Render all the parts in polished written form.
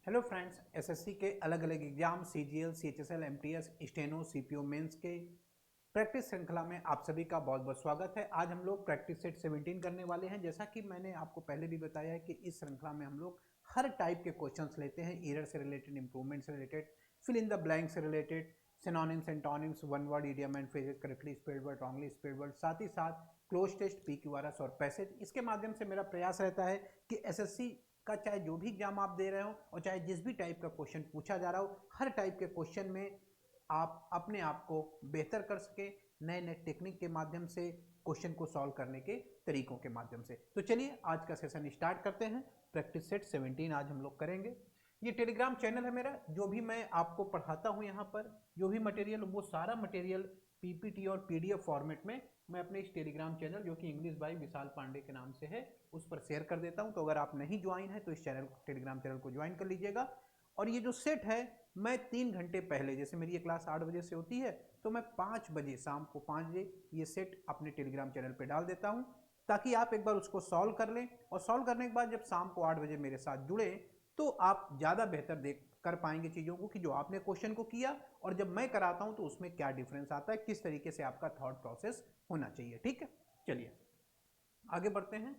Hello friends, SSC के अलग अलग exam CGL, CHSL, MTS, steno, CPO mains के प्रैक्टिस श्रृंखला में आप सभी का बहुत बहुत स्वागत है। आज हम लोग प्रैक्टिस सेट 17 करने वाले हैं। जैसा कि मैंने आपको पहले भी बताया है कि इस श्रृंखला में हम लोग हर टाइप के क्वेश्चंस लेते हैं। एरर से रिलेटेड, इंप्रूवमेंट से related, fill in the blank से related, synonyms, antonyms, one word, idiom and phrases, correctly spelled word, wrongly spelled word, साथ ही साथ क्लोज टेस्ट, पीक्यूआरएस और पैसेज। इसके माध्यम से मेरा प्रयास रहता है कि एसएससी का चाहे जो भी एग्जाम आप दे रहे हो और चाहे जिस भी टाइप का क्वेश्चन पूछा जा रहा हो, हर टाइप के क्वेश्चन में आप अपने आप को बेहतर कर सके, नए नए टेक्निक के माध्यम से, क्वेश्चन को सॉल्व करने के तरीकों के माध्यम से। तो चलिए आज का सेशन स्टार्ट करते हैं। प्रैक्टिस सेट 17 आज हम लोग करेंगे। ये टेलीग्राम चैनल है मेरा। जो भी मैं आपको पढ़ाता हूँ यहाँ पर, जो भी मटेरियल, वो सारा मटेरियल पीपीटी और पीडीएफ फॉर्मेट में मैं अपने इस टेलीग्राम चैनल, जो कि इंग्लिश बाय विशाल पांडे के नाम से है, उस पर शेयर कर देता हूं। तो अगर आप नहीं ज्वाइन है तो इस चैनल, टेलीग्राम चैनल को ज्वाइन कर लीजिएगा। और ये जो सेट है, मैं 3 घंटे पहले, जैसे मेरी ये क्लास 8 बजे से होती है, तो मैं 5 बजे, शाम को 5 बजे ये सेट अपने टेलीग्राम चैनल पर डाल देता हूँ, ताकि आप एक बार उसको सॉल्व कर लें। और सॉल्व करने के बाद जब शाम को 8 बजे मेरे साथ जुड़े तो आप ज़्यादा बेहतर देख कर पाएंगे चीज़ों को, कि जो आपने क्वेश्चन को किया और जब मैं कराता हूं तो उसमें क्या डिफरेंस आता है, किस तरीके से आपका थॉट प्रोसेस होना चाहिए। ठीक है, चलिए आगे बढ़ते हैं।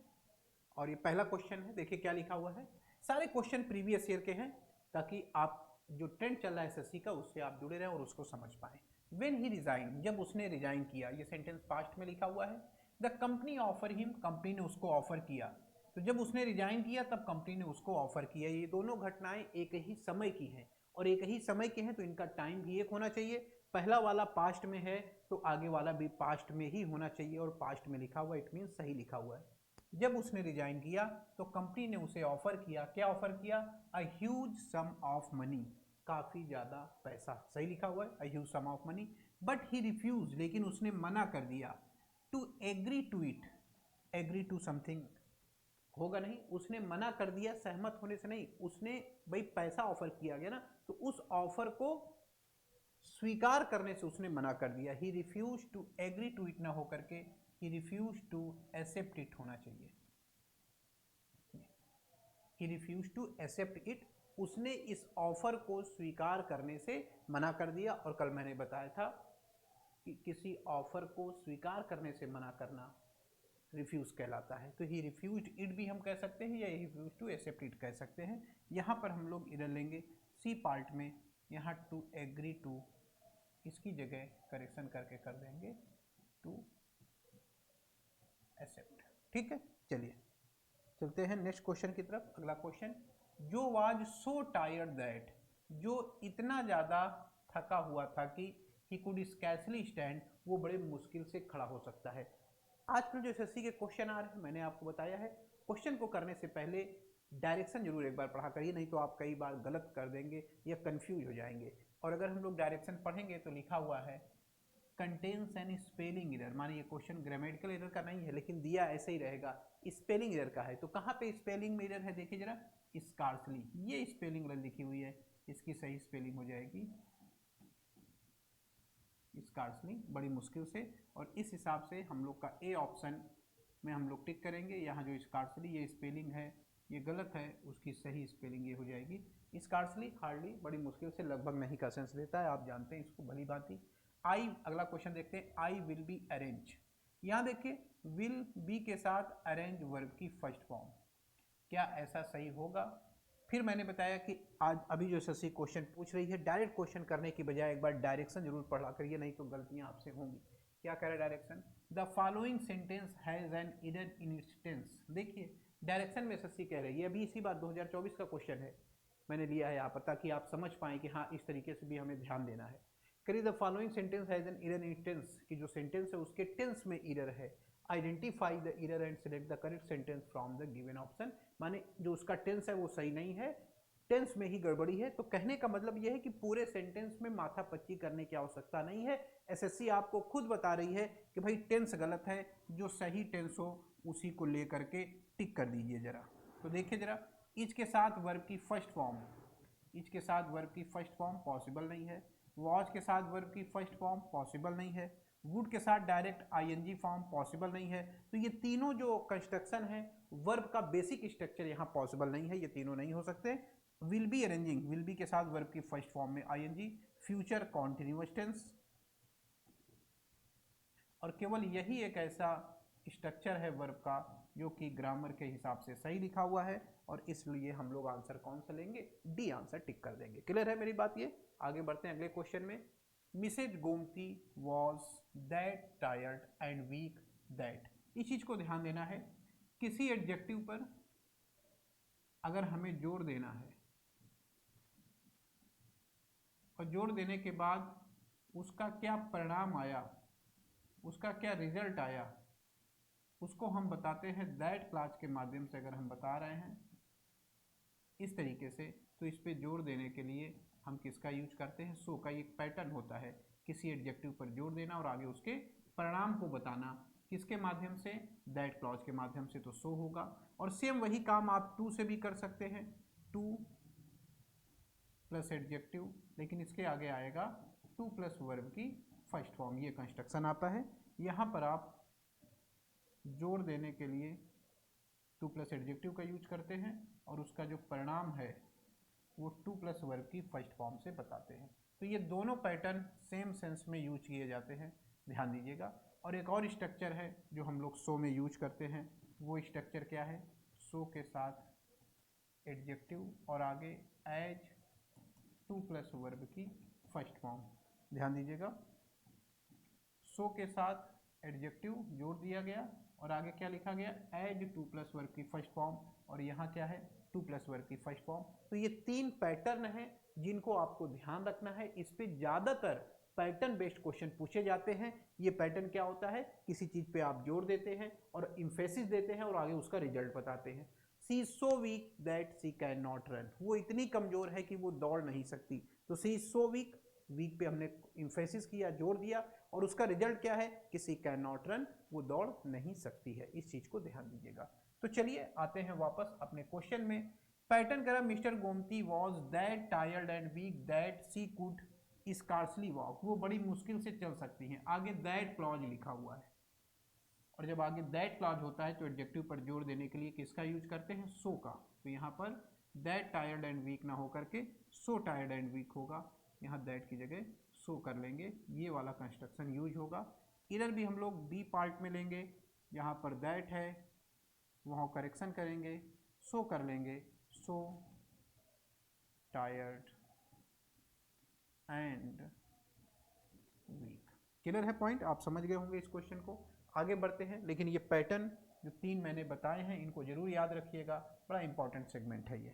और ये पहला क्वेश्चन है, देखिए क्या लिखा हुआ है। सारे क्वेश्चन प्रीवियस ईयर के हैं, ताकि आप जो ट्रेंड चल रहा है एसएससी का, उससे आप जुड़े रहें और उसको समझ पाएं। व्हेन ही रिजाइन, जब उसने रिजाइन किया, ये सेंटेंस पास्ट में लिखा हुआ है। The company offer him, company ने उसको ऑफर किया। तो जब उसने रिजाइन किया तब कंपनी ने उसको ऑफर किया। ये दोनों घटनाएं एक ही समय की हैं और एक ही समय के हैं, तो इनका टाइम भी एक होना चाहिए। पहला वाला पास्ट में है तो आगे वाला भी पास्ट में ही होना चाहिए, और पास्ट में लिखा हुआ इट मीन सही लिखा हुआ है। जब उसने रिजाइन किया तो कंपनी ने उसे ऑफर किया, क्या ऑफर किया? A huge sum of money, काफी ज्यादा पैसा, सही लिखा हुआ है, a huge sum of money. But he refuse, लेकिन उसने मना कर दिया, to agree to it, agree to something होगा नहीं, उसने मना कर दिया, सहमत होने से नहीं, उसने, भाई पैसा ऑफर किया गया ना, तो उस ऑफर को स्वीकार करने से उसने मना कर दिया। He refuse to agree to it ना होकर के he refuse to accept it होना चाहिए। He refuse to accept it, उसने इस ऑफर को स्वीकार करने से मना कर दिया। और कल मैंने बताया था कि किसी ऑफर को स्वीकार करने से मना करना रिफ्यूज कहलाता है। तो ही रिफ्यूज इट भी हम कह सकते हैं, या रिफ्यूज टू एक्सेप्ट इट कह सकते हैं। यहाँ पर हम लोग इधर लेंगे सी पार्ट में, यहाँ टू एग्री टू, इसकी जगह करेक्शन करके कर देंगे टू एक्सेप्ट। ठीक है, चलिए चलते हैं नेक्स्ट क्वेश्चन की तरफ। अगला क्वेश्चन, जो वाज सो टायर्ड दैट, जो इतना ज़्यादा थका हुआ था कि ही कुड स्कैर्सली स्टैंड, वो बड़े मुश्किल से खड़ा हो सकता है। आजकल जो एसएससी के क्वेश्चन आ रहे हैं, मैंने आपको बताया है, क्वेश्चन को करने से पहले डायरेक्शन जरूर एक बार पढ़ा करिए, नहीं तो आप कई बार गलत कर देंगे या कंफ्यूज हो जाएंगे। और अगर हम लोग डायरेक्शन पढ़ेंगे तो लिखा हुआ है कंटेन्स एन स्पेलिंग एरर, माने ये क्वेश्चन ग्रामेटिकल एरर का नहीं है, लेकिन दिया ऐसे ही रहेगा, स्पेलिंग एरर का है। तो कहाँ पे स्पेलिंग एरर है, देखिए जरा, स्कार्सली, ये स्पेलिंग एरर लिखी हुई है, इसकी सही स्पेलिंग हो जाएगी स्कार्सली, बड़ी मुश्किल से। और इस हिसाब से हम लोग का ए ऑप्शन में हम लोग टिक करेंगे। यहाँ जो स्कार्सली ये स्पेलिंग है ये गलत है, उसकी सही स्पेलिंग ये हो जाएगी स्कार्सली, हार्डली, बड़ी मुश्किल से, लगभग नहीं का सेंस देता है, आप जानते हैं इसको भली भांति। आई, अगला क्वेश्चन देखते हैं, आई विल बी अरेंज। यहाँ देखिए विल बी के साथ अरेंज वर्ब की फर्स्ट फॉर्म, क्या ऐसा सही होगा? फिर मैंने बताया कि आज अभी जो एसएससी क्वेश्चन पूछ रही है, डायरेक्ट क्वेश्चन करने की बजाय एक बार डायरेक्शन जरूर पढ़ा करिए, नहीं तो गलतियां आपसे होंगी। क्या कह रहा है direction? The following sentence has an error in its tense. देखिए डायरेक्शन में एसएससी कह रही है, अभी इसी बात 2024 का क्वेश्चन है, मैंने लिया है यहाँ पर ताकि आप समझ पाएँ कि हाँ इस तरीके से भी हमें ध्यान देना है। करिए the following sentence has an error in tense, कि जो सेंटेंस है उसके टेंस में एरर है। Identify the error and select the correct sentence from the given option, माने जो उसका टेंस है वो सही नहीं है, टेंस में ही गड़बड़ी है। तो कहने का मतलब यह है कि पूरे सेंटेंस में माथापच्ची करने की आवश्यकता नहीं है। एसएससी आपको खुद बता रही है कि भाई टेंस गलत है, जो सही टेंस हो उसी को लेकर के टिक कर दीजिए जरा। तो देखिए जरा, इज के साथ वर्ब की फर्स्ट फॉर्म, इज के साथ वर्ब की फर्स्ट फॉर्म पॉसिबल नहीं है। वॉज के साथ वर्ब की फर्स्ट फॉर्म पॉसिबल नहीं है। वुड के साथ डायरेक्ट आईएनजी फॉर्म पॉसिबल नहीं है। तो ये तीनों जो कंस्ट्रक्शन है, वर्ब का बेसिक स्ट्रक्चर यहाँ पॉसिबल नहीं है, ये तीनों नहीं हो सकते। Will be arranging, will be के साथ वर्ब की फर्स्ट फॉर्म में आईएनजी, फ्यूचर कॉन्टिन्यूअस टेंस, और केवल यही एक ऐसा स्ट्रक्चर है वर्ब का जो कि ग्रामर के हिसाब से सही लिखा हुआ है, और इसलिए हम लोग आंसर कौन सा लेंगे, डी आंसर टिक कर देंगे। क्लियर है मेरी बात? ये आगे बढ़ते हैं अगले क्वेश्चन में। Mrs Gomati was that tired and weak that, इस चीज को ध्यान देना है। किसी एडजेक्टिव पर अगर हमें जोर देना है और जोर देने के बाद उसका क्या परिणाम आया, उसका क्या रिजल्ट आया, उसको हम बताते हैं दैट क्लॉज के माध्यम से। अगर हम बता रहे हैं इस तरीके से, तो इस पे जोर देने के लिए हम किसका यूज करते हैं, सो का। एक पैटर्न होता है किसी एडजेक्टिव पर जोर देना और आगे उसके परिणाम को बताना, किसके माध्यम से, दैट क्लॉज के माध्यम से, तो सो होगा। और सेम वही काम आप टू से भी कर सकते हैं, टू प्लस एडजेक्टिव, लेकिन इसके आगे आएगा टू प्लस वर्ब की फर्स्ट फॉर्म, ये कंस्ट्रक्शन आता है। यहाँ पर आप जोर देने के लिए टू प्लस एडजेक्टिव का यूज करते हैं और उसका जो परिणाम है वो टू प्लस वर्ब की फर्स्ट फॉर्म से बताते हैं। तो ये दोनों पैटर्न सेम सेंस में यूज किए जाते हैं, ध्यान दीजिएगा। और एक और स्ट्रक्चर है जो हम लोग सो में यूज करते हैं, वो स्ट्रक्चर क्या है, सो के साथ एडजेक्टिव और आगे एज टू प्लस वर्ब की फर्स्ट फॉर्म। ध्यान दीजिएगा, सो के साथ एडजेक्टिव जोड़ दिया गया और आगे क्या लिखा गया, एज टू प्लस वर्ब की फर्स्ट फॉर्म, और यहाँ क्या है, टू प्लस वर्ब की फर्स्ट फॉर्म। तो ये तीन पैटर्न हैं जिनको आपको ध्यान रखना है। इस पे ज़्यादातर पैटर्न बेस्ड क्वेश्चन पूछे जाते हैं। ये पैटर्न क्या होता है, किसी चीज़ पे आप जोर देते हैं और इम्फेसिस देते हैं और आगे उसका रिजल्ट बताते हैं। She is so weak that she can not run, वो इतनी कमजोर है कि वो दौड़ नहीं सकती। तो सी इज सो वीक, वीक पे हमने इम्फेसिस किया, जोर दिया, और उसका रिजल्ट क्या है कि सी कैन नॉट रन, वो दौड़ नहीं सकती है। इस चीज को ध्यान दीजिएगा। तो चलिए आते हैं वापस अपने क्वेश्चन में। पैटर्न करा, Mr Gomati was that tired and weak that she could scarcely walk, वो बड़ी मुश्किल से चल सकती हैं। आगे दैट क्लॉज लिखा हुआ है, और जब आगे दैट क्लॉज होता है तो एडजेक्टिव पर जोर देने के लिए किसका यूज करते हैं, सो का। तो यहाँ पर दैट टायर्ड एंड वीक ना होकर के सो टायर्ड एंड वीक होगा, यहाँ दैट की जगह सो कर लेंगे, ये वाला कंस्ट्रक्शन यूज होगा। इधर भी हम लोग बी पार्ट में लेंगे, यहाँ पर दैट है, वहाँ करेक्शन करेंगे, सो कर लेंगे, so tired and weak. Clear है पॉइंट, आप समझ गए होंगे इस क्वेश्चन को। आगे बढ़ते हैं, लेकिन ये पैटर्न जो तीन मैंने बताए हैं इनको जरूर याद रखिएगा, बड़ा इंपॉर्टेंट सेगमेंट है ये।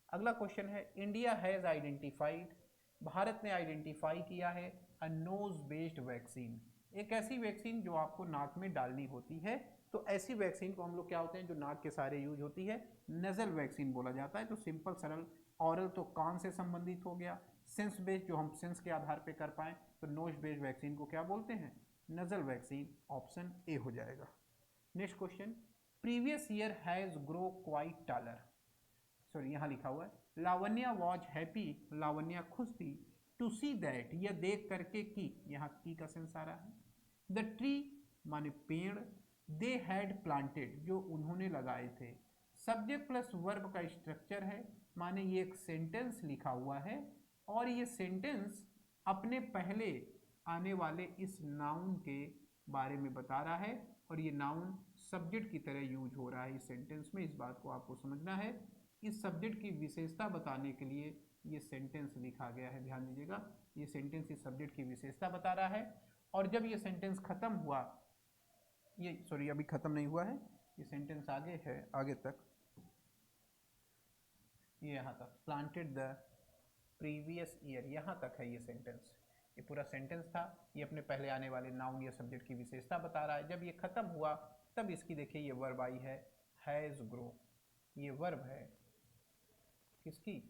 अगला क्वेश्चन है, इंडिया हैज़ आइडेंटिफाइड, भारत ने आइडेंटिफाई किया है अ नोज बेस्ड वैक्सीन, एक ऐसी वैक्सीन जो आपको नाक में डालनी होती है। तो ऐसी वैक्सीन को हम लोग क्या होते हैं, जो नाक के सारे यूज होती है, नजल वैक्सीन बोला जाता है। तो सिंपल सरल, ऑरल तो कान से संबंधित हो गया, सेंस बेस्ड जो हम सेंस के आधार पे कर पाए, तो नोज बेस्ड वैक्सीन को क्या बोलते हैं, नजल वैक्सीन। ऑप्शन ए हो जाएगा। Next question, previous year has grow quite taller, sorry यहाँ लिखा हुआ है लावण्या वॉज हैप्पी, लावण्या खुश थी, टू सी दैट, यह देख करके कि, यहाँ की का सेंस आ रहा है, द ट्री माने पेड़, दे हैड प्लांटेड जो उन्होंने लगाए थे। सब्जेक्ट प्लस वर्ब का स्ट्रक्चर है, माने ये एक सेंटेंस लिखा हुआ है और ये सेंटेंस अपने पहले आने वाले इस नाउन के बारे में बता रहा है, और ये नाउन सब्जेक्ट की तरह यूज हो रहा है इस सेंटेंस में। इस बात को आपको समझना है। इस सब्जेक्ट की विशेषता बताने के लिए ये सेंटेंस लिखा गया है, ध्यान दीजिएगा। ये सेंटेंस इस सब्जेक्ट की विशेषता बता रहा है, और जब ये सेंटेंस खत्म हुआ, ये सॉरी अभी खत्म नहीं हुआ है, ये सेंटेंस आगे है, आगे तक, ये यहाँ तक, प्लांटेड द प्रीवियस ईयर, यहाँ तक है ये सेंटेंस। ये पूरा सेंटेंस था, ये अपने पहले आने वाले नाउन या सब्जेक्ट की विशेषता बता रहा है। जब ये खत्म हुआ तब इसकी देखिए ये वर्ब आई है, हैज़ ग्रो, ये वर्ब है किसकी,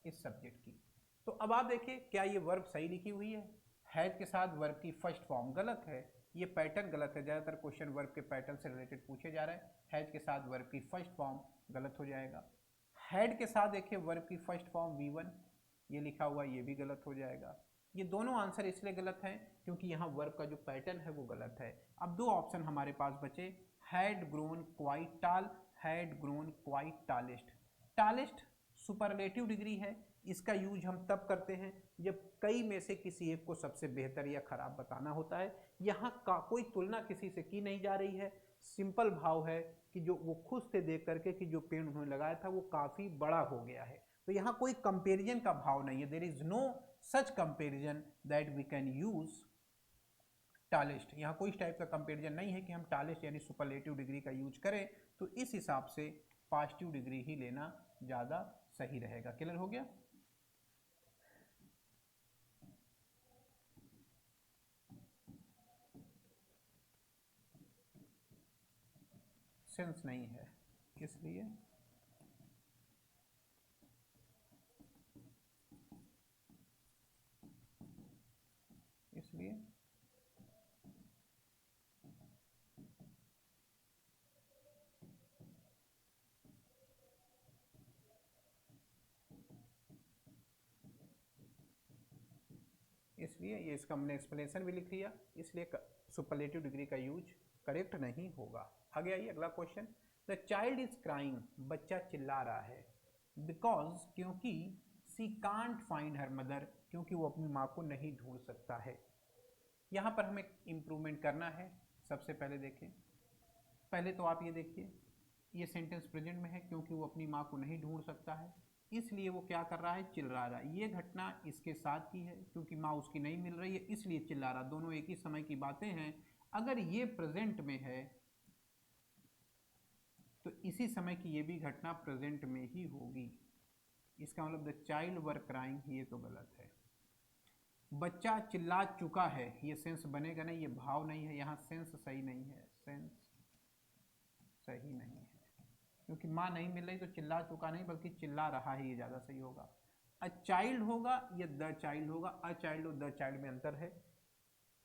इस सब्जेक्ट की। तो अब आप देखिए क्या ये वर्ब सही लिखी हुई है, हैज के साथ वर्ब की फर्स्ट फॉर्म गलत है, ये पैटर्न गलत है। ज़्यादातर क्वेश्चन वर्ब के पैटर्न से रिलेटेड पूछे जा रहे हैं। हैज के साथ वर्ब की फर्स्ट फॉर्म गलत हो जाएगा। हैड के साथ देखिए वर्ब की फर्स्ट फॉर्म V1, ये लिखा हुआ ये भी गलत हो जाएगा। ये दोनों आंसर इसलिए गलत हैं क्योंकि यहाँ वर्ब का जो पैटर्न है वो गलत है। अब दो ऑप्शन हमारे पास बचे, हैड ग्रोन क्वाइट टाल, had grown quite tallest. Tallest superlative degree है, इसका यूज हम तब करते हैं जब कई में से किसी एक को सबसे बेहतर या खराब बताना होता है। यहाँ का कोई तुलना किसी से की नहीं जा रही है, सिंपल भाव है कि जो वो खुश थे देख करके कि जो पेड़ उन्होंने लगाया था वो काफी बड़ा हो गया है। तो यहाँ कोई कंपेरिजन का भाव नहीं है, there is no such comparison that we can use tallest. यहाँ कोई इस टाइप का कंपेरिजन नहीं है कि हम टालेस्ट यानी सुपरलेटिव डिग्री का यूज करें, तो इस हिसाब से पॉजिटिव डिग्री ही लेना ज़्यादा सही रहेगा। क्लियर हो गया? सेंस नहीं है इसलिए इसलिए इसलिए ये इसका हमने एक्सप्लेनेशन भी लिख लिया, इसलिए सुपरलेटिव डिग्री का यूज करेक्ट नहीं होगा। आगे आइए अगला question. The child is crying, बच्चा चिल्ला रहा है, बिकॉज क्योंकि सी कांट फाइंड हर मदर, क्योंकि वो अपनी माँ को नहीं ढूंढ सकता है। यहाँ पर हमें इम्प्रूवमेंट करना है। सबसे पहले देखें, पहले तो आप ये देखिए, ये सेंटेंस प्रेजेंट में है क्योंकि वो अपनी माँ को नहीं ढूंढ सकता है, इसलिए वो क्या कर रहा है, चिल्ला रहा है। ये घटना इसके साथ की है क्योंकि माँ उसकी नहीं मिल रही है इसलिए चिल्ला रहा। दोनों एक ही समय की बातें हैं। अगर ये प्रेजेंट में है तो इसी समय की ये भी घटना प्रेजेंट में ही होगी। इसका मतलब द चाइल्ड वर क्राइंग, ये तो गलत है। बच्चा चिल्ला चुका है, ये सेंस बनेगा नहीं, ये भाव नहीं है, यहाँ सेंस सही नहीं है, सेंस सही नहीं है क्योंकि माँ नहीं मिल रही तो चिल्ला चुका नहीं बल्कि चिल्ला रहा है, ये ज़्यादा सही होगा। अ चाइल्ड होगा या द चाइल्ड होगा, अ चाइल्ड और द चाइल्ड में अंतर है।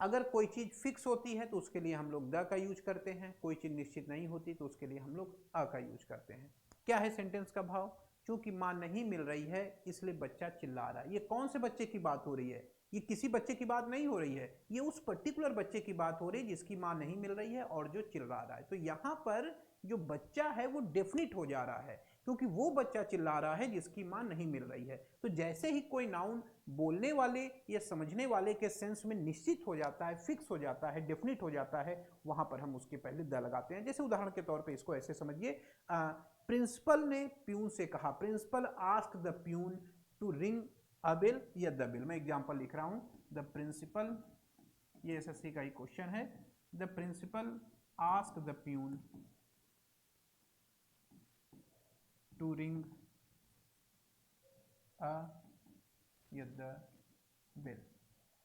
अगर कोई चीज़ फिक्स होती है तो उसके लिए हम लोग द का यूज करते हैं, कोई चीज़ निश्चित नहीं होती तो उसके लिए हम लोग अ का यूज करते हैं। क्या है सेंटेंस का भाव? चूंकि माँ नहीं मिल रही है इसलिए बच्चा चिल्ला रहा है। ये कौन से बच्चे की बात हो रही है? ये किसी बच्चे की बात नहीं हो रही है, ये उस पर्टिकुलर बच्चे की बात हो रही है जिसकी माँ नहीं मिल रही है और जो चिल्ला रहा है। तो यहाँ पर जो बच्चा है वो डेफिनिट हो जा रहा है क्योंकि वो बच्चा चिल्ला रहा है जिसकी माँ नहीं मिल रही है। तो जैसे ही कोई नाउन बोलने वाले या समझने वाले के सेंस में निश्चित हो जाता है, फिक्स हो जाता है, डेफिनिट हो जाता है, वहां पर हम उसके पहले द लगाते हैं। जैसे उदाहरण के तौर पे इसको ऐसे समझिए, प्रिंसिपल ने प्यून से कहा, principal ask the peon to ring a bell या द बेल। मैं एग्जांपल लिख रहा हूं, द प्रिंसिपल, ये एसएससी का ही क्वेश्चन है, the principal ask the peon to ring a या द बेल।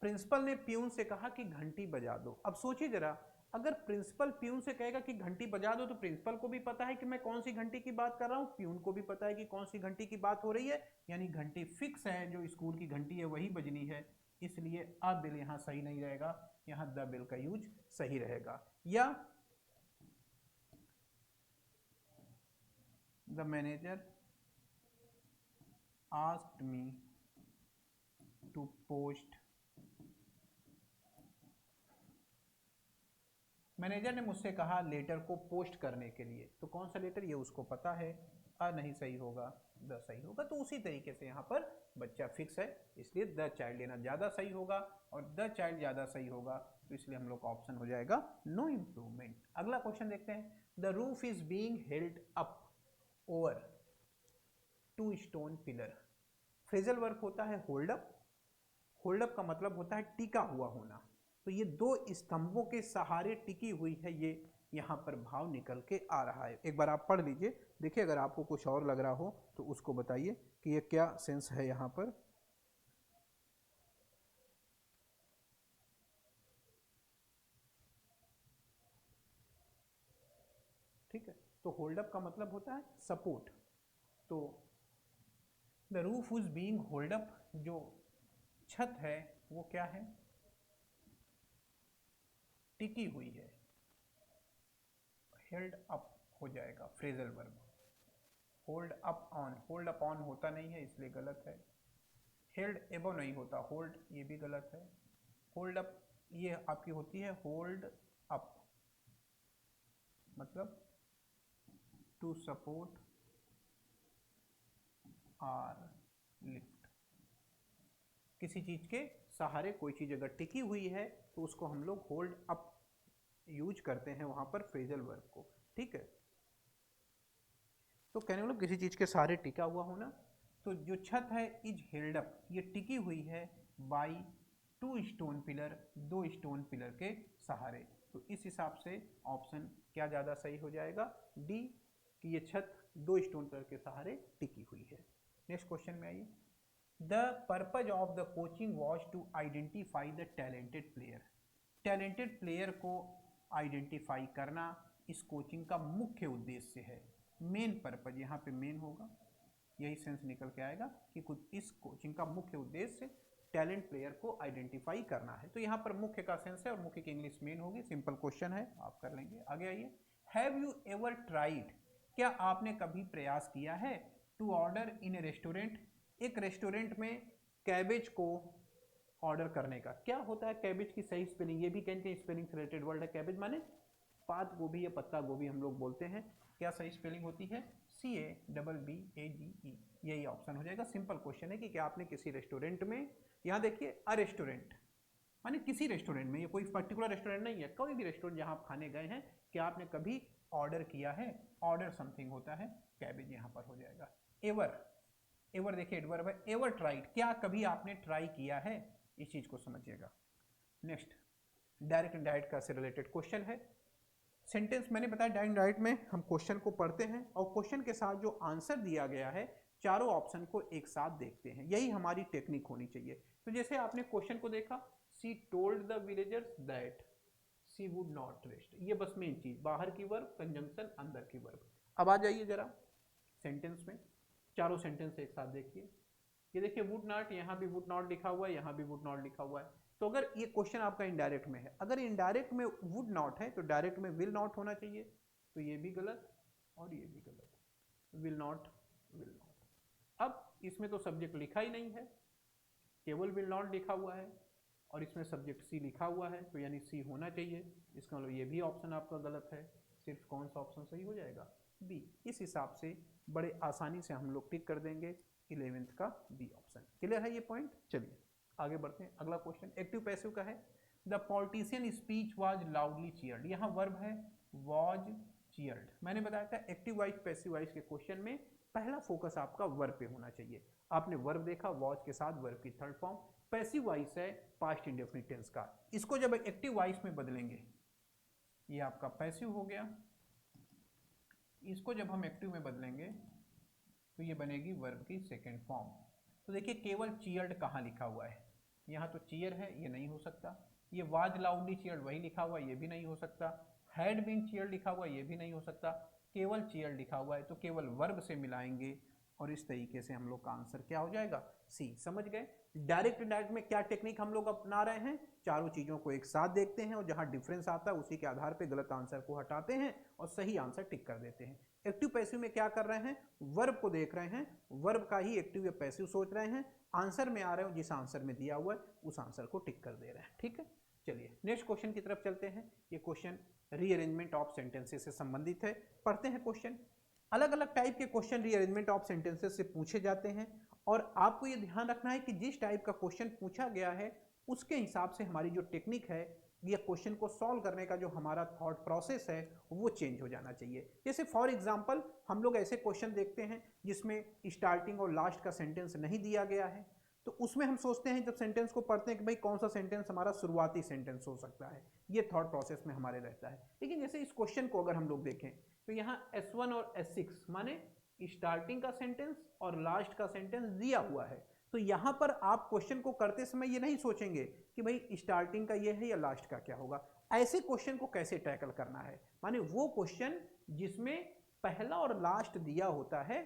प्रिंसिपल ने प्यून से कहा कि घंटी बजा दो। अब सोचिए जरा, अगर प्रिंसिपल प्यून से कहेगा कि घंटी बजा दो तो प्रिंसिपल को भी पता है कि मैं कौन सी घंटी की बात कर रहा हूं, प्यून को भी पता है कि कौन सी घंटी की बात हो रही है, यानी घंटी फिक्स है, जो स्कूल की घंटी है वही बजनी है, इसलिए अ बिल यहां सही नहीं रहेगा, यहां द बिल का यूज सही रहेगा। या the manager asked me to post, manager ने मुझसे कहा लेटर को पोस्ट करने के लिए। तो कौन सा लेटर, ये उसको पता है, अ नहीं सही होगा, द सही होगा। तो उसी तरीके से यहाँ पर बच्चा फिक्स है इसलिए द चाइल्ड लेना ज़्यादा सही होगा, और द चाइल्ड ज़्यादा सही होगा तो इसलिए हम लोग का ऑप्शन हो जाएगा नो इम्प्रूवमेंट। अगला क्वेश्चन देखते हैं। The roof is being held up over two stone pillar. Phrasal verb होता है होल्ड अप, होल्ड अप का मतलब होता है टिका हुआ होना। तो ये दो स्तंभों के सहारे टिकी हुई है, ये यहाँ पर भाव निकल के आ रहा है। एक बार आप पढ़ लीजिए, देखिए अगर आपको कुछ और लग रहा हो तो उसको बताइए कि ये क्या सेंस है यहाँ पर। ठीक है, तो होल्ड अप का मतलब होता है सपोर्ट। तो the roof is being hold up, जो छत है वो क्या है, टिकी हुई है, हेल्ड अप हो जाएगा phrasal verb. Hold up on, hold up on होता नहीं है इसलिए गलत है। हेल्ड एबो नहीं होता, होल्ड ये भी गलत है। होल्ड अप ये आपकी होती है होल्ड अप, मतलब टू सपोर्ट आर लिफ्ट। किसी चीज के सहारे कोई चीज अगर टिकी हुई है तो उसको हम लोग होल्ड अप यूज करते हैं वहां पर फ्रेजल वर्ब को, ठीक है। तो कहने मतलब किसी चीज के सहारे टिका हुआ होना। तो जो छत है इज हेल्ड अप, ये टिकी हुई है by 2 stone pillar, 2 stone pillar के सहारे। तो इस हिसाब से ऑप्शन क्या ज़्यादा सही हो जाएगा, डी, कि ये छत 2 स्टोन पिलर के सहारे टिकी हुई है। नेक्स्ट क्वेश्चन में आइए। The purpose of the coaching was to identify the talented player. Talented player को आइडेंटिफाई करना इस कोचिंग का मुख्य उद्देश्य है। मेन पर्पज, यहाँ पे मेन होगा, यही सेंस निकल के आएगा कि कुछ इस कोचिंग का मुख्य उद्देश्य टैलेंट प्लेयर को आइडेंटिफाई करना है। तो यहाँ पर मुख्य का सेंस है और मुख्य की इंग्लिश मेन होगी। सिंपल क्वेश्चन है, आप कर लेंगे। आगे आइए। हैव यू एवर ट्राइड, क्या आपने कभी प्रयास किया है, to order in a restaurant, एक रेस्टोरेंट में कैबेज को ऑर्डर करने का। क्या होता है कैबेज की सही स्पेलिंग, ये भी कहीं स्पेलिंग से रिलेटेड वर्ड है। कैबेज माने पात गोभी या पत्ता गोभी हम लोग बोलते हैं। क्या सही स्पेलिंग होती है, CABBAGE, यही ऑप्शन हो जाएगा। सिंपल क्वेश्चन है कि क्या आपने किसी रेस्टोरेंट में, यहाँ देखिए अ रेस्टोरेंट माने किसी रेस्टोरेंट में, ये कोई पर्टिकुलर रेस्टोरेंट नहीं है, कोई भी रेस्टोरेंट जहाँ आप खाने गए हैं, क्या आपने कभी ऑर्डर किया है, ऑर्डर समथिंग होता है, कैबेज यहाँ पर हो जाएगा। एवर, एवर देखिए एडवर्ब है, एवर ट्राइड, क्या कभी आपने ट्राई किया है, इस चीज को समझिएगा। नेक्स्ट, डायरेक्ट इनडायरेक्ट का से रिलेटेड क्वेश्चन है। सेंटेंस मैंने बताया डायरेक्ट इनडायरेक्ट में हम क्वेश्चन को पढ़ते हैं और क्वेश्चन के साथ जो आंसर दिया गया है चारों ऑप्शन को एक साथ देखते हैं, यही हमारी टेक्निक होनी चाहिए। तो जैसे आपने क्वेश्चन को देखा, she told the villagers that she would not rest, ये बस मेन चीज, बाहर की वर्ब, कंजंक्शन, अंदर की वर्ब। अब आ जाइए जरा सेंटेंस में, चारों सेंटेंस एक साथ देखिए। ये देखिए वुड नॉट, यहाँ भी वुड नॉट लिखा हुआ है, यहाँ भी वुड नॉट लिखा हुआ है। तो अगर ये क्वेश्चन आपका इनडायरेक्ट में है, अगर इनडायरेक्ट में वुड नॉट है तो डायरेक्ट में विल नॉट होना चाहिए। तो ये भी गलत और ये भी गलत, विल नॉट, विल नॉट। अब इसमें तो सब्जेक्ट लिखा ही नहीं है, केवल विल नॉट लिखा हुआ है और इसमें सब्जेक्ट सी लिखा हुआ है, तो यानी सी होना चाहिए। इसका मतलब ये भी ऑप्शन आपका गलत है। सिर्फ कौन सा ऑप्शन सही हो जाएगा, बी। इस हिसाब से बड़े आसानी से हम लोग टिक कर देंगे 11th का बी ऑप्शन। क्लियर है ये पॉइंट। चलिए आगे बढ़ते हैं। अगला क्वेश्चन एक्टिव पैसिव का है। The politician speech was loudly cheered, यहाँ वर्ब है वाज चीयर्ड। मैंने बताया था एक्टिव वाइज पैसिव वाइज के क्वेश्चन में पहला फोकस आपका वर्ब पे होना चाहिए। आपने वर्ब देखा, वॉज के साथ वर्ब की थर्ड फॉर्म। पैसिव वॉइस है पास्ट इंडेफिनिट टेंस का, इसको जब एक्टिव वॉइस में बदलेंगे, ये आपका पैसिव हो गया, इसको जब हम एक्टिव में बदलेंगे तो ये बनेगी वर्ब की सेकेंड फॉर्म। तो देखिए केवल चीयर्ड कहाँ लिखा हुआ है, यहाँ तो चीयर है, ये नहीं हो सकता। ये वाज लाउडली चीयर्ड वही लिखा हुआ है, ये भी नहीं हो सकता। हैड बीन चीयर्ड लिखा हुआ है, ये भी नहीं हो सकता। केवल चीयर्ड लिखा हुआ है, तो केवल वर्ब से मिलाएंगे और इस तरीके से हम लोग का आंसर क्या हो जाएगा, सी। समझ गए। डायरेक्ट इनडायरेक्ट में क्या टेक्निक हम लोग अपना रहे हैं, चारों चीजों को एक साथ देखते हैं और जहां डिफरेंस आता है उसी के आधार पे गलत आंसर को हटाते हैं और सही आंसर टिक कर देते हैं। एक्टिव पैसिव में क्या कर रहे हैं, वर्ब को देख रहे हैं, वर्ब का ही एक्टिव या पैसिव सोच रहे हैं, आंसर में आ रहे हो, जिस आंसर में दिया हुआ है उस आंसर को टिक कर दे रहे हैं। ठीक है, चलिए नेक्स्ट क्वेश्चन की तरफ चलते हैं। ये क्वेश्चन रीअरेंजमेंट ऑफ सेंटेंसेस से संबंधित है। पढ़ते हैं क्वेश्चन। अलग अलग टाइप के क्वेश्चन रीअरेंजमेंट ऑफ सेंटेंसेस से पूछे जाते हैं और आपको ये ध्यान रखना है कि जिस टाइप का क्वेश्चन पूछा गया है उसके हिसाब से हमारी जो टेक्निक है, ये क्वेश्चन को सॉल्व करने का जो हमारा थॉट प्रोसेस है वो चेंज हो जाना चाहिए। जैसे फॉर एग्जांपल हम लोग ऐसे क्वेश्चन देखते हैं जिसमें स्टार्टिंग और लास्ट का सेंटेंस नहीं दिया गया है, तो उसमें हम सोचते हैं जब सेंटेंस को पढ़ते हैं कि भाई कौन सा सेंटेंस हमारा शुरुआती सेंटेंस हो सकता है, ये थॉट प्रोसेस में हमारे रहता है। लेकिन जैसे इस क्वेश्चन को अगर हम लोग देखें तो यहाँ S1 और S6 माने स्टार्टिंग का सेंटेंस और लास्ट का सेंटेंस दिया हुआ है, तो यहाँ पर आप क्वेश्चन को करते समय ये नहीं सोचेंगे कि भाई स्टार्टिंग का ये है या लास्ट का क्या होगा। ऐसे क्वेश्चन को कैसे टैकल करना है, माने वो क्वेश्चन जिसमें पहला और लास्ट दिया होता है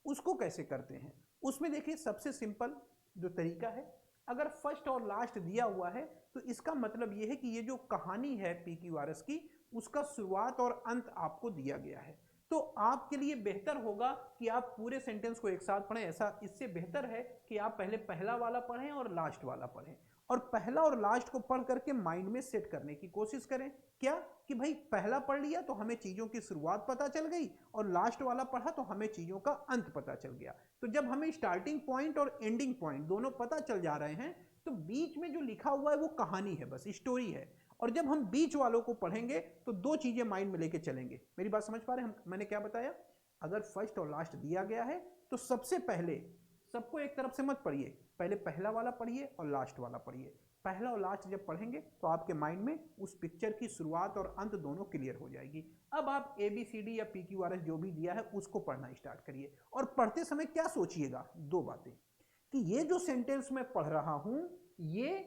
उसको कैसे करते हैं। उसमें देखिए सबसे सिंपल जो तरीका है, अगर फर्स्ट और लास्ट दिया हुआ है तो इसका मतलब ये है कि ये जो कहानी है पी क्यू आर एस की, उसका शुरुआत और अंत आपको दिया गया है। तो आपके लिए बेहतर होगा कि आप पूरे सेंटेंस को एक साथ पढ़ें। ऐसा इससे बेहतर है कि आप पहले पहला वाला पढ़ें और लास्ट वाला पढ़ें, और पहला और लास्ट को पढ़ करके माइंड में सेट करने की कोशिश करें। क्या कि भाई पहला पढ़ लिया तो हमें चीजों की शुरुआत पता चल गई, और लास्ट वाला पढ़ा तो हमें चीजों का अंत पता चल गया। तो जब हमें स्टार्टिंग पॉइंट और एंडिंग पॉइंट दोनों पता चल जा रहे हैं, तो बीच में जो लिखा हुआ है वो कहानी है, बस स्टोरी है। और जब हम बीच वालों को पढ़ेंगे तो दो चीजें माइंड में लेके चलेंगे। मेरी बात समझ पा रहे हैं? मैंने क्या बताया, अगर फर्स्ट और लास्ट दिया गया है तो सबसे पहले सबको एक तरफ से मत पढ़िए, पहले पहला वाला पढ़िए और लास्ट वाला पढ़िए। पहला और लास्ट जब पढ़ेंगे तो आपके माइंड में उस पिक्चर की शुरुआत और अंत दोनों क्लियर हो जाएगी। अब आप ABCD या PQRS जो भी दिया है उसको पढ़ना स्टार्ट करिए। और पढ़ते समय क्या सोचिएगा, दो बातें, कि ये जो सेंटेंस मैं पढ़ रहा हूं ये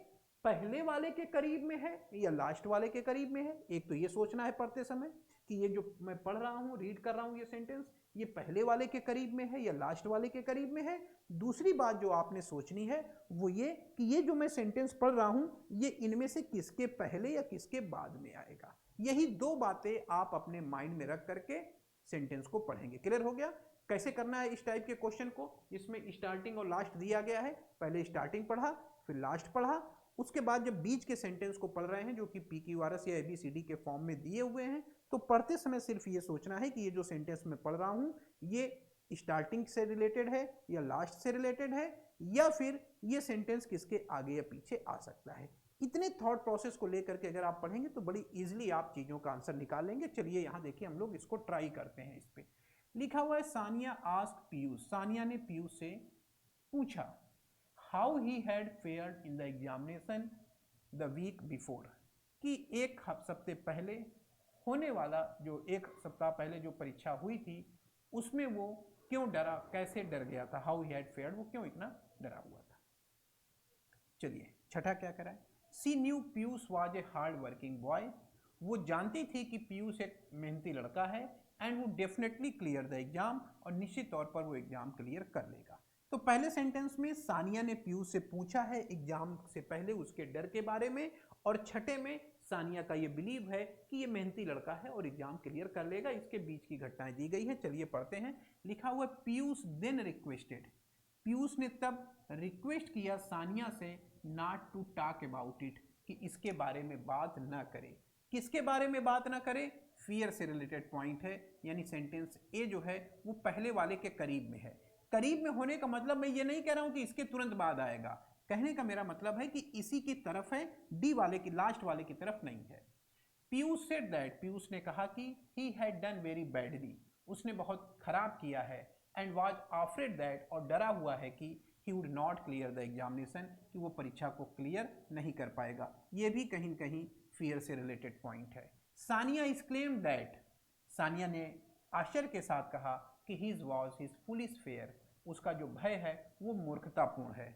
पहले वाले के करीब में है या लास्ट वाले के करीब में है। एक तो ये सोचना है पढ़ते समय कि ये जो मैं पढ़ रहा हूं, रीड कर रहा हूं, ये सेंटेंस ये पहले वाले के करीब में है या लास्ट वाले के करीब में है। दूसरी बात जो आपने सोचनी है वो ये कि ये जो मैं सेंटेंस पढ़ रहा हूं ये इनमें से किसके पहले या किसके बाद में आएगा। यही दो बातें आप अपने माइंड में रख करके सेंटेंस को पढ़ेंगे। क्लियर हो गया कैसे करना है इस टाइप के क्वेश्चन को, जिसमें स्टार्टिंग और लास्ट दिया गया है, पहले स्टार्टिंग पढ़ा फिर लास्ट पढ़ा, उसके बाद जब बीच के सेंटेंस को पढ़ रहे हैं जो कि PQRS या ABCD के फॉर्म में दिए हुए हैं, तो पढ़ते समय सिर्फ ये सोचना है कि ये जो सेंटेंस मैं पढ़ रहा हूं ये स्टार्टिंग से रिलेटेड है या लास्ट से रिलेटेड है, या फिर ये सेंटेंस किसके आगे या पीछे आ सकता है। इतने थॉट प्रोसेस को लेकर के अगर आप पढ़ेंगे तो बड़ी इजीली आप चीजों का आंसर निकाल लेंगे। चलिए यहाँ देखिए हम लोग इसको ट्राई करते हैं। इस पे लिखा हुआ है सानिया आस्क्ड पीयूष, सानिया ने पीयूष से पूछा how he had fared in the examination the week before, कि एक हफ्ते पहले होने वाला, जो एक सप्ताह पहले जो परीक्षा हुई थी उसमें वो क्यों डरा, कैसे डर गया था। हाउ ही हैड फेयर्ड, वो क्यों इतना डरा हुआ था। चलिए छठा क्या करा है, she knew Piyush was a hard working boy, वो जानती थी कि पीयूष एक मेहनती लड़का है, एंड वो डेफिनेटली क्लियर द एग्जाम, और निश्चित तौर पर वो एग्जाम क्लियर कर लेगा। तो पहले सेंटेंस में सानिया ने पीयूष से पूछा है एग्जाम से पहले उसके डर के बारे में, और छठे में सानिया का ये बिलीव है कि ये मेहनती लड़का है और एग्जाम क्लियर कर लेगा। इसके बीच की घटनाएं दी गई है, चलिए पढ़ते हैं। लिखा हुआ पीयूष देन रिक्वेस्टेड, पीयूष ने तब रिक्वेस्ट किया सानिया से not to talk about it, कि इसके बारे में बात ना करे। किसके बारे में बात ना करे, फियर से रिलेटेड पॉइंट है, यानी सेंटेंस ए जो है वो पहले वाले के करीब में है। करीब में होने का मतलब मैं ये नहीं कह रहा हूं कि इसके तुरंत बाद आएगा, कहने का मेरा मतलब है कि इसी की तरफ है, डी वाले की, लास्ट वाले की तरफ नहीं है। पीयूष सेड दैट, पीयूष ने कहा कि ही हैड डन वेरी बैडली, उसने बहुत खराब किया है, एंड वाज आफ्रेड दैट, और डरा हुआ है कि he would not clear the examination, कि वो परीक्षा को क्लियर नहीं कर पाएगा। ये भी कहीं न कहीं फियर से रिलेटेड पॉइंट है। सानिया एक्सक्लेम्ड दैट, सानिया ने आश्चर्य के साथ कहा कि his was his foolish fair, उसका जो भय है वो मूर्खतापूर्ण है।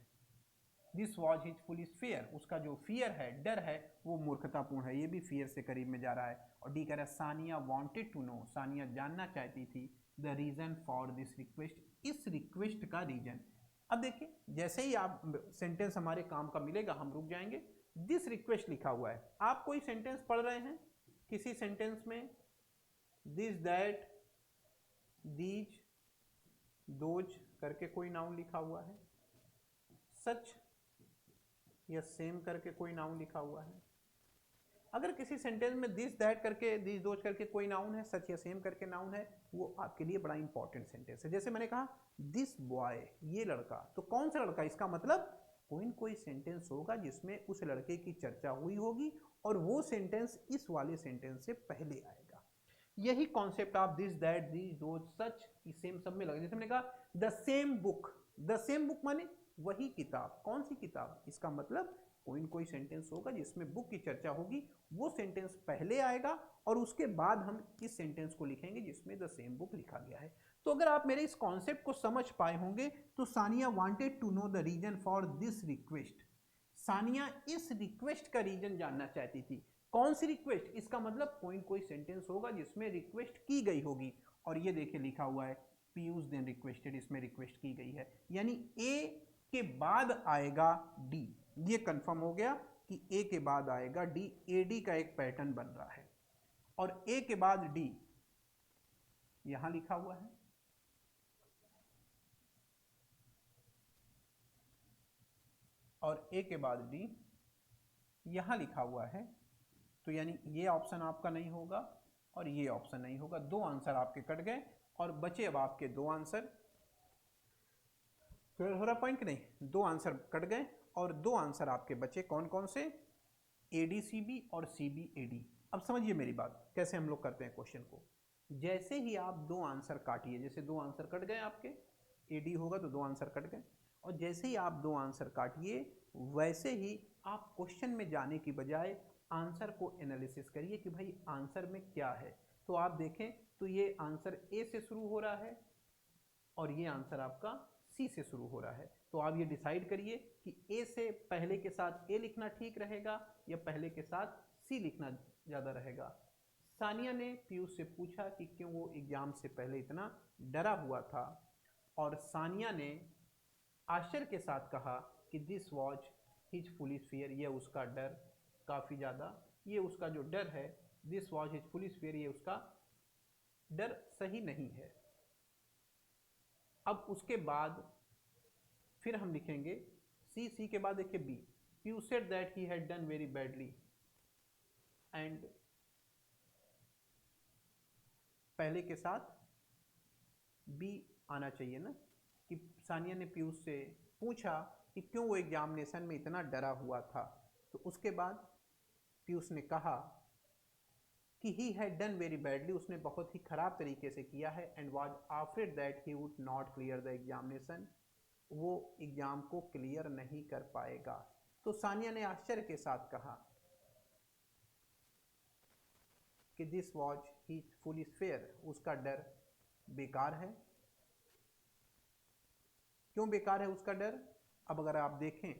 This was his foolish fair, उसका जो फियर है, डर है, वो मूर्खतापूर्ण है। ये भी फियर से करीब में जा रहा है। और डी कह रहा है Sania wanted to know, Sania जानना चाहती थी the reason for this request, इस रिक्वेस्ट का रीजन। अब देखिए जैसे ही आप सेंटेंस हमारे काम का मिलेगा हम रुक जाएंगे। दिस रिक्वेस्ट लिखा हुआ है, आप कोई सेंटेंस पढ़ रहे हैं, किसी सेंटेंस में दिस दैट दीज दोज करके कोई नाउन लिखा हुआ है, सच या सेम करके कोई नाउन लिखा हुआ है। अगर किसी सेंटेंस में दिस दैट करके, दिस दोज करके कोई नाउन है, सच या सेम करके नाउन है, वो आपके लिए बड़ा इंपॉर्टेंट सेंटेंस है। जैसे मैंने कहा दिस बॉय, ये लड़का, तो कौन सा लड़का, इसका मतलब कोई न कोई सेंटेंस होगा जिसमें उस लड़के की चर्चा हुई होगी, और वो सेंटेंस इस वाले सेंटेंस से पहले आएगा। यही कॉन्सेप्ट आप दिस दैट दिस दोज सच की सेम सब में लगे। जैसे मैंने कहा the same book, the same book माने वही किताब, कौन सी किताब, इसका मतलब कोई न कोई सेंटेंस होगा जिसमें बुक की चर्चा होगी, वो सेंटेंस पहले आएगा, और उसके बाद हम इस सेंटेंस को लिखेंगे जिसमें द सेम बुक लिखा गया है। तो अगर आप मेरे इस कॉन्सेप्ट को समझ पाए होंगे तो Sania wanted to know the reason for this request, Sania इस रिक्वेस्ट का रीजन जानना चाहती थी। कौन सी रिक्वेस्ट, इसका मतलब कोई न कोई सेंटेंस होगा जिसमें रिक्वेस्ट की गई होगी, और ये देखिए लिखा हुआ है पीयूष देन रिक्वेस्टेड, इसमें रिक्वेस्ट की गई है, यानी ए के बाद आएगा डी। ये कंफर्म हो गया कि ए के बाद आएगा डी, एडी का एक पैटर्न बन रहा है, और ए के बाद डी यहां लिखा हुआ है, और ए के बाद डी यहाँ लिखा हुआ है, तो यानी ये ऑप्शन आपका नहीं होगा और ये ऑप्शन नहीं होगा। दो आंसर आपके कट गए और बचे अब आपके दो आंसर। क्लियर हो रहा पॉइंट कि नहीं? दो आंसर कट गए और दो आंसर आपके बचे। कौन कौन से? ADCB और CBAD। अब समझिए मेरी बात, कैसे हम लोग करते हैं क्वेश्चन को। जैसे ही आप दो आंसर काटिए, जैसे दो आंसर कट गए आपके, AD होगा तो दो आंसर कट गए, और जैसे ही आप दो आंसर काटिए वैसे ही आप क्वेश्चन में जाने की बजाय आंसर को एनालिसिस करिए कि भाई आंसर में क्या है। तो आप देखें तो ये आंसर A से शुरू हो रहा है और ये आंसर आपका C से शुरू हो रहा है। तो आप ये डिसाइड करिए कि A से पहले के साथ A लिखना ठीक रहेगा या पहले के साथ C लिखना ज़्यादा रहेगा। सानिया ने पीयूष से पूछा कि क्यों वो एग्जाम से पहले इतना डरा हुआ था, और सानिया ने आश्चर्य के साथ कहा कि this was his foolish fear, ये उसका डर काफ़ी ज़्यादा, ये उसका जो डर है, this was his foolish fear, ये उसका डर सही नहीं है। अब उसके बाद फिर हम लिखेंगे सी के बाद देखिए B. Piyush said that he had done very badly, and पहले के साथ बी आना चाहिए ना, कि सानिया ने पीयूष से पूछा कि क्यों वो एग्जामिनेशन में इतना डरा हुआ था। तो उसके बाद पीयूष ने कहा कि ही हैड डन वेरी बैडली, उसने बहुत ही खराब तरीके से किया है, and was afraid that he would not clear the examination, वो एग्जाम को क्लियर नहीं कर पाएगा। तो सानिया ने आश्चर्य के साथ कहा कि this was his foolish fair, उसका डर बेकार है। क्यों बेकार है उसका डर? अब अगर आप देखें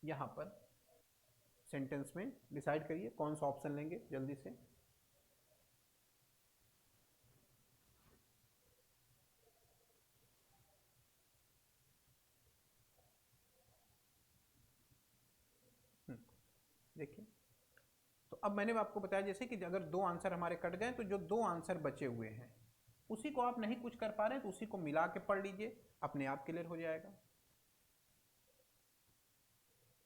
यहां पर सेंटेंस में डिसाइड करिए कौन सा ऑप्शन लेंगे जल्दी से। देखिए, तो अब मैंने आपको बताया जैसे कि अगर दो आंसर हमारे कट गए तो जो दो आंसर बचे हुए हैं उसी को आप नहीं कुछ कर पा रहे हैं तो उसी को मिला के पढ़ लीजिए, अपने आप क्लियर हो जाएगा।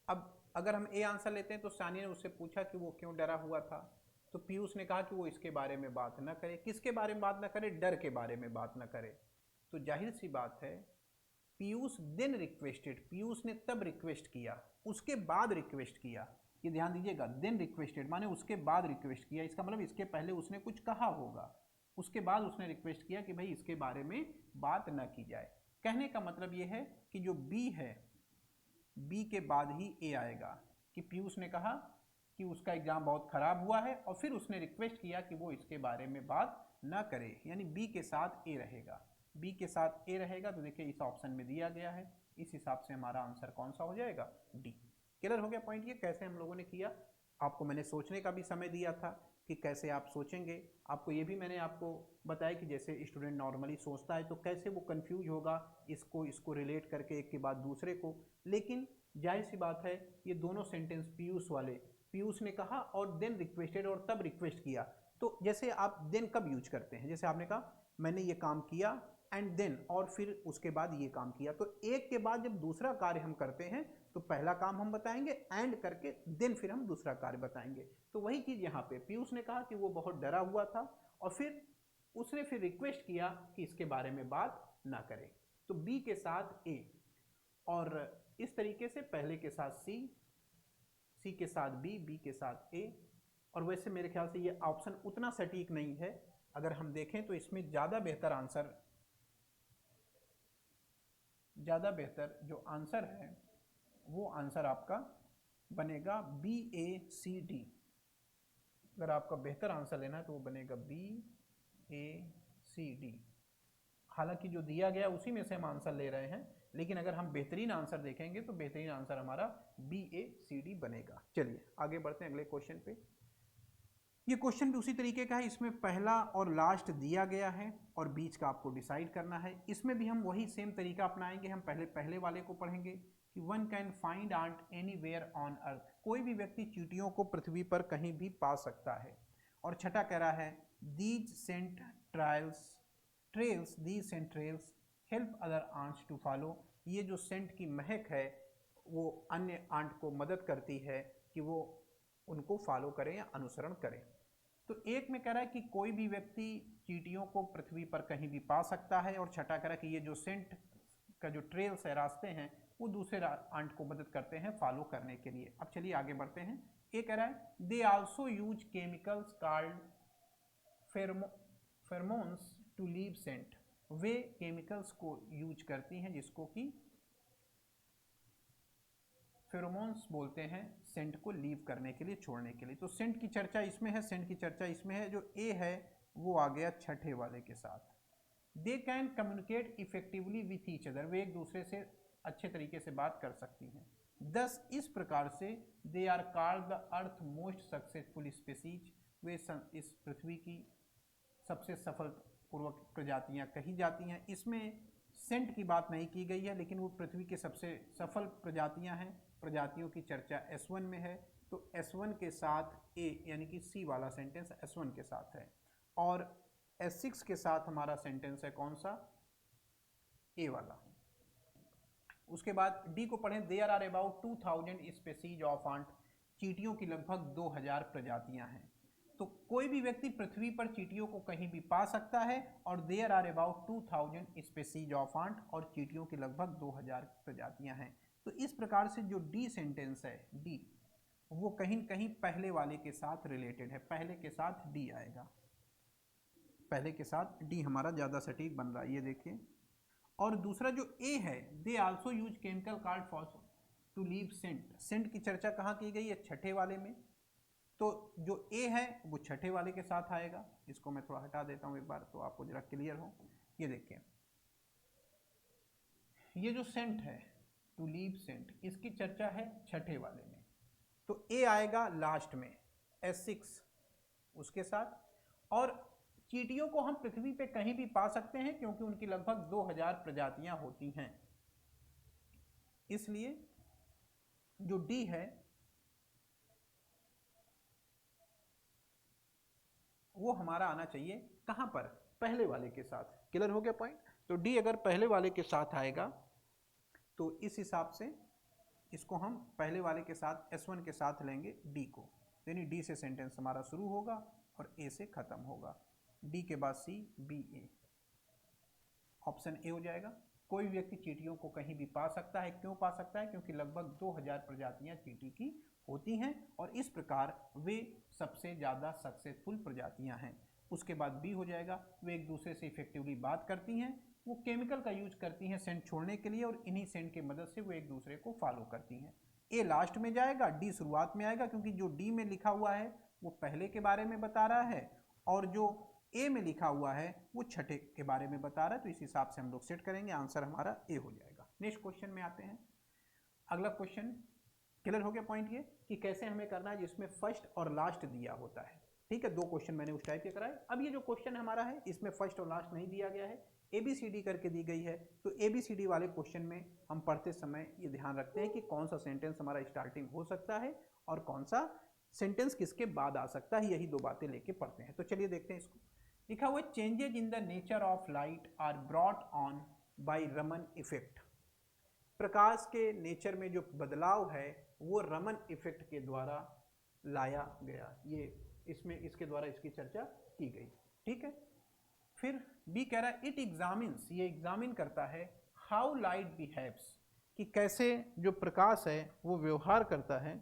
अब अगर हम ए आंसर लेते हैं तो सानिया ने उससे पूछा कि वो क्यों डरा हुआ था, तो पीयूष ने कहा कि वो इसके बारे में बात न करे। किसके बारे में बात न करे? डर के बारे में बात न करे। तो जाहिर सी बात है पीयूष देन रिक्वेस्टेड, पीयूष ने तब रिक्वेस्ट किया, उसके बाद रिक्वेस्ट किया। ये ध्यान दीजिएगा, देन रिक्वेस्टेड माने उसके बाद रिक्वेस्ट किया, इसका मतलब इसके पहले उसने कुछ कहा होगा, उसके बाद उसने रिक्वेस्ट किया कि भाई इसके बारे में बात न की जाए। कहने का मतलब ये है कि जो बी है, बी के बाद ही ए आएगा, कि पीयूष ने कहा कि उसका एग्जाम बहुत खराब हुआ है और फिर उसने रिक्वेस्ट किया कि वो इसके बारे में बात न करे, यानी बी के साथ ए रहेगा। बी के साथ ए रहेगा तो देखिए इस ऑप्शन में दिया गया है, इस हिसाब से हमारा आंसर कौन सा हो जाएगा? डी। क्लियर हो गया पॉइंट? ये कैसे हम लोगों ने किया, आपको मैंने सोचने का भी समय दिया था कि कैसे आप सोचेंगे। आपको ये भी मैंने आपको बताया कि जैसे स्टूडेंट नॉर्मली सोचता है तो कैसे वो कंफ्यूज होगा इसको रिलेट करके एक के बाद दूसरे को। लेकिन जाहिर सी बात है ये दोनों सेंटेंस पीयूष वाले, पीयूष ने कहा और देन रिक्वेस्टेड और तब रिक्वेस्ट किया, तो जैसे आप देन कब यूज करते हैं? जैसे आपने कहा मैंने ये काम किया एंड देन, और फिर उसके बाद ये काम किया, तो एक के बाद जब दूसरा कार्य हम करते हैं तो पहला काम हम बताएंगे एंड करके, देन फिर हम दूसरा कार्य बताएंगे। तो वही चीज यहाँ पे पीयूष ने कहा कि वो बहुत डरा हुआ था और फिर उसने फिर रिक्वेस्ट किया कि इसके बारे में बात ना करें, तो बी के साथ ए, और इस तरीके से पहले के साथ सी, सी के साथ बी, बी के साथ ए। और वैसे मेरे ख्याल से ये ऑप्शन उतना सटीक नहीं है, अगर हम देखें तो इसमें ज़्यादा बेहतर आंसर, ज़्यादा बेहतर जो आंसर है वो आंसर आपका बनेगा बी ए सी डी। अगर आपका बेहतर आंसर लेना है तो वो बनेगा बी ए सी डी। हालांकि जो दिया गया उसी में से हम आंसर ले रहे हैं, लेकिन अगर हम बेहतरीन आंसर देखेंगे तो बेहतरीन आंसर हमारा बी ए सी डी बनेगा। चलिए आगे बढ़ते हैं अगले क्वेश्चन पे। ये क्वेश्चन भी उसी तरीके का है, इसमें पहला और लास्ट दिया गया है और बीच का आपको डिसाइड करना है। इसमें भी हम वही सेम तरीका अपनाएंगे, हम पहले वाले को पढ़ेंगे कि one can find ant anywhere on earth, कोई भी व्यक्ति चींटियों को पृथ्वी पर कहीं भी पा सकता है। और छठा कह रहा है these scent trails help other ants to follow, ये जो सेंट की महक है वो अन्य आंट को मदद करती है कि वो उनको फॉलो करें या अनुसरण करें। तो एक में कह रहा है कि कोई भी व्यक्ति चींटियों को पृथ्वी पर कहीं भी पा सकता है, और छठा कह रहा है कि ये जो सेंट का जो ट्रेल्स है, रास्ते हैं, वो दूसरे आंट को मदद करते हैं फॉलो करने के लिए। अब चलिए आगे बढ़ते हैं। ये कह रहा है they also use chemicals called pheromones to leave scent. वे केमिकल्स को यूज करती हैं जिसको कि फेरोमोन्स बोलते हैं, सेंट को लीव करने के लिए, छोड़ने के लिए। तो सेंट की चर्चा इसमें है, सेंट की चर्चा इसमें है। जो ए है वो आ गया छठे वाले के साथ। They can communicate effectively with each other. वे एक दूसरे से अच्छे तरीके से बात कर सकती हैं। दस इस प्रकार से they are called the earth most successful species. वे इस पृथ्वी की सबसे सफलपूर्वक प्रजातियां कही जाती हैं। इसमें सेंट की बात नहीं की गई है, लेकिन वो पृथ्वी के सबसे सफल प्रजातियां हैं। प्रजातियों की चर्चा S1 में है, तो S1 के साथ ए यानी कि सी वाला सेंटेंस S1 के साथ है, और S6 के साथ हमारा सेंटेंस है कौन सा, ए वाला। उसके बाद डी को पढ़ें। There are about 2000 species of ant. चींटियों की लगभग 2000 प्रजातियां हैं। तो कोई भी व्यक्ति पृथ्वी पर चींटियों को कहीं भी पा सकता है, और there are about 2000 species of ant, और चींटियों की लगभग 2000 प्रजातियां हैं। तो इस प्रकार से जो डी सेंटेंस है, डी, वो कहीं न कहीं पहले वाले के साथ रिलेटेड है। पहले के साथ डी आएगा, पहले के साथ डी हमारा ज़्यादा सटीक बन रहा है, ये देखिए। और दूसरा जो ए है, they also use chemical called फॉस्फो टू लीव सेंट। सेंट की चर्चा कहाँ की गई है, छठे वाले में। तो जो ए है वो छठे वाले के साथ आएगा। इसको मैं थोड़ा हटा देता हूँ एक बार, तो आपको जरा क्लियर हो। ये देखिए, ये जो सेंट है, टू लीव सेंट, इसकी चर्चा है छठे वाले में। तो ए आएगा लास्ट में, S6 उसके साथ। और चींटियों को हम पृथ्वी पे कहीं भी पा सकते हैं, क्योंकि उनकी लगभग 2000 प्रजातियां होती हैं। इसलिए जो डी है वो हमारा आना चाहिए कहां पर, पहले वाले के साथ। क्लियर हो गया पॉइंट। तो डी अगर पहले वाले के साथ आएगा, तो इस हिसाब से इसको हम पहले वाले के साथ S1 के साथ लेंगे डी को, यानी डी से सेंटेंस हमारा शुरू होगा और ए से खत्म होगा। डी के बाद सी, बी, ए, ऑप्शन ए हो जाएगा। कोई व्यक्ति चींटियों को कहीं भी पा सकता है। क्यों पा सकता है, क्योंकि लगभग 2000 प्रजातियां चींटी की होती हैं, और इस प्रकार वे सबसे ज़्यादा सक्सेसफुल प्रजातियां हैं। उसके बाद बी हो जाएगा, वे एक दूसरे से इफेक्टिवली बात करती हैं। वो केमिकल का यूज करती हैं सेंट छोड़ने के लिए, और इन्हीं सेंट की मदद से वो एक दूसरे को फॉलो करती हैं। ए लास्ट में जाएगा, डी शुरुआत में आएगा, क्योंकि जो डी में लिखा हुआ है वो पहले के बारे में बता रहा है, और जो ए में लिखा हुआ है वो छठे के बारे में बता रहा है। तो इस हिसाब से हम लोग सेट करेंगे, आंसर हमारा ए हो जाएगा। नेक्स्ट क्वेश्चन में आते हैं। अगला क्वेश्चन, क्लियर हो गया पॉइंट ये कि कैसे हमें करना है, जिसमें फर्स्ट और लास्ट दिया होता है। ठीक है, दो क्वेश्चन मैंने उस टाइप के कराए। अब ये जो क्वेश्चन हमारा है, इसमें फर्स्ट और लास्ट नहीं दिया गया है, ABCD करके दी गई है। तो ABCD वाले क्वेश्चन में हम पढ़ते समय ये ध्यान रखते हैं कि कौन सा सेंटेंस हमारा स्टार्टिंग हो सकता है और कौन सा सेंटेंस किसके बाद आ सकता है। यही दो बातें लेके पढ़ते हैं। तो चलिए देखते हैं इसको। लिखा हुआ है, changes in the nature of light are brought on by Raman effect. प्रकाश के नेचर में जो बदलाव है वो रमन इफेक्ट के द्वारा लाया गया। ये इसमें इसके द्वारा इसकी चर्चा की गई। ठीक है, फिर बी कह रहा है, इट एग्जामिन्स, ये एग्जामिन करता है, हाउ लाइट बिहेव्स, कि कैसे जो प्रकाश है वो व्यवहार करता है।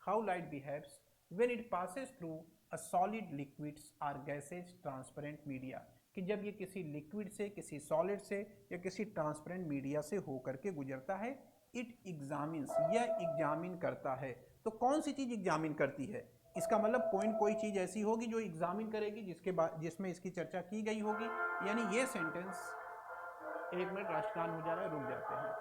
How light behaves when it passes through a solid liquids or gases transparent media, कि जब ये किसी लिक्विड से, किसी सॉलिड से या किसी ट्रांसपेरेंट मीडिया से होकर के गुजरता है। इट एग्जामिन्स, यह एग्जामिन करता है। तो कौन सी चीज एग्जामिन करती है, इसका मतलब कोई न कोई चीज ऐसी होगी जो एग्जामिन करेगी, जिसके बाद जिसमें इसकी चर्चा की गई होगी। यानी ये सेंटेंस, एक मिनट राष्ट्रगान हो जा रहा है, रुक जाते हैं।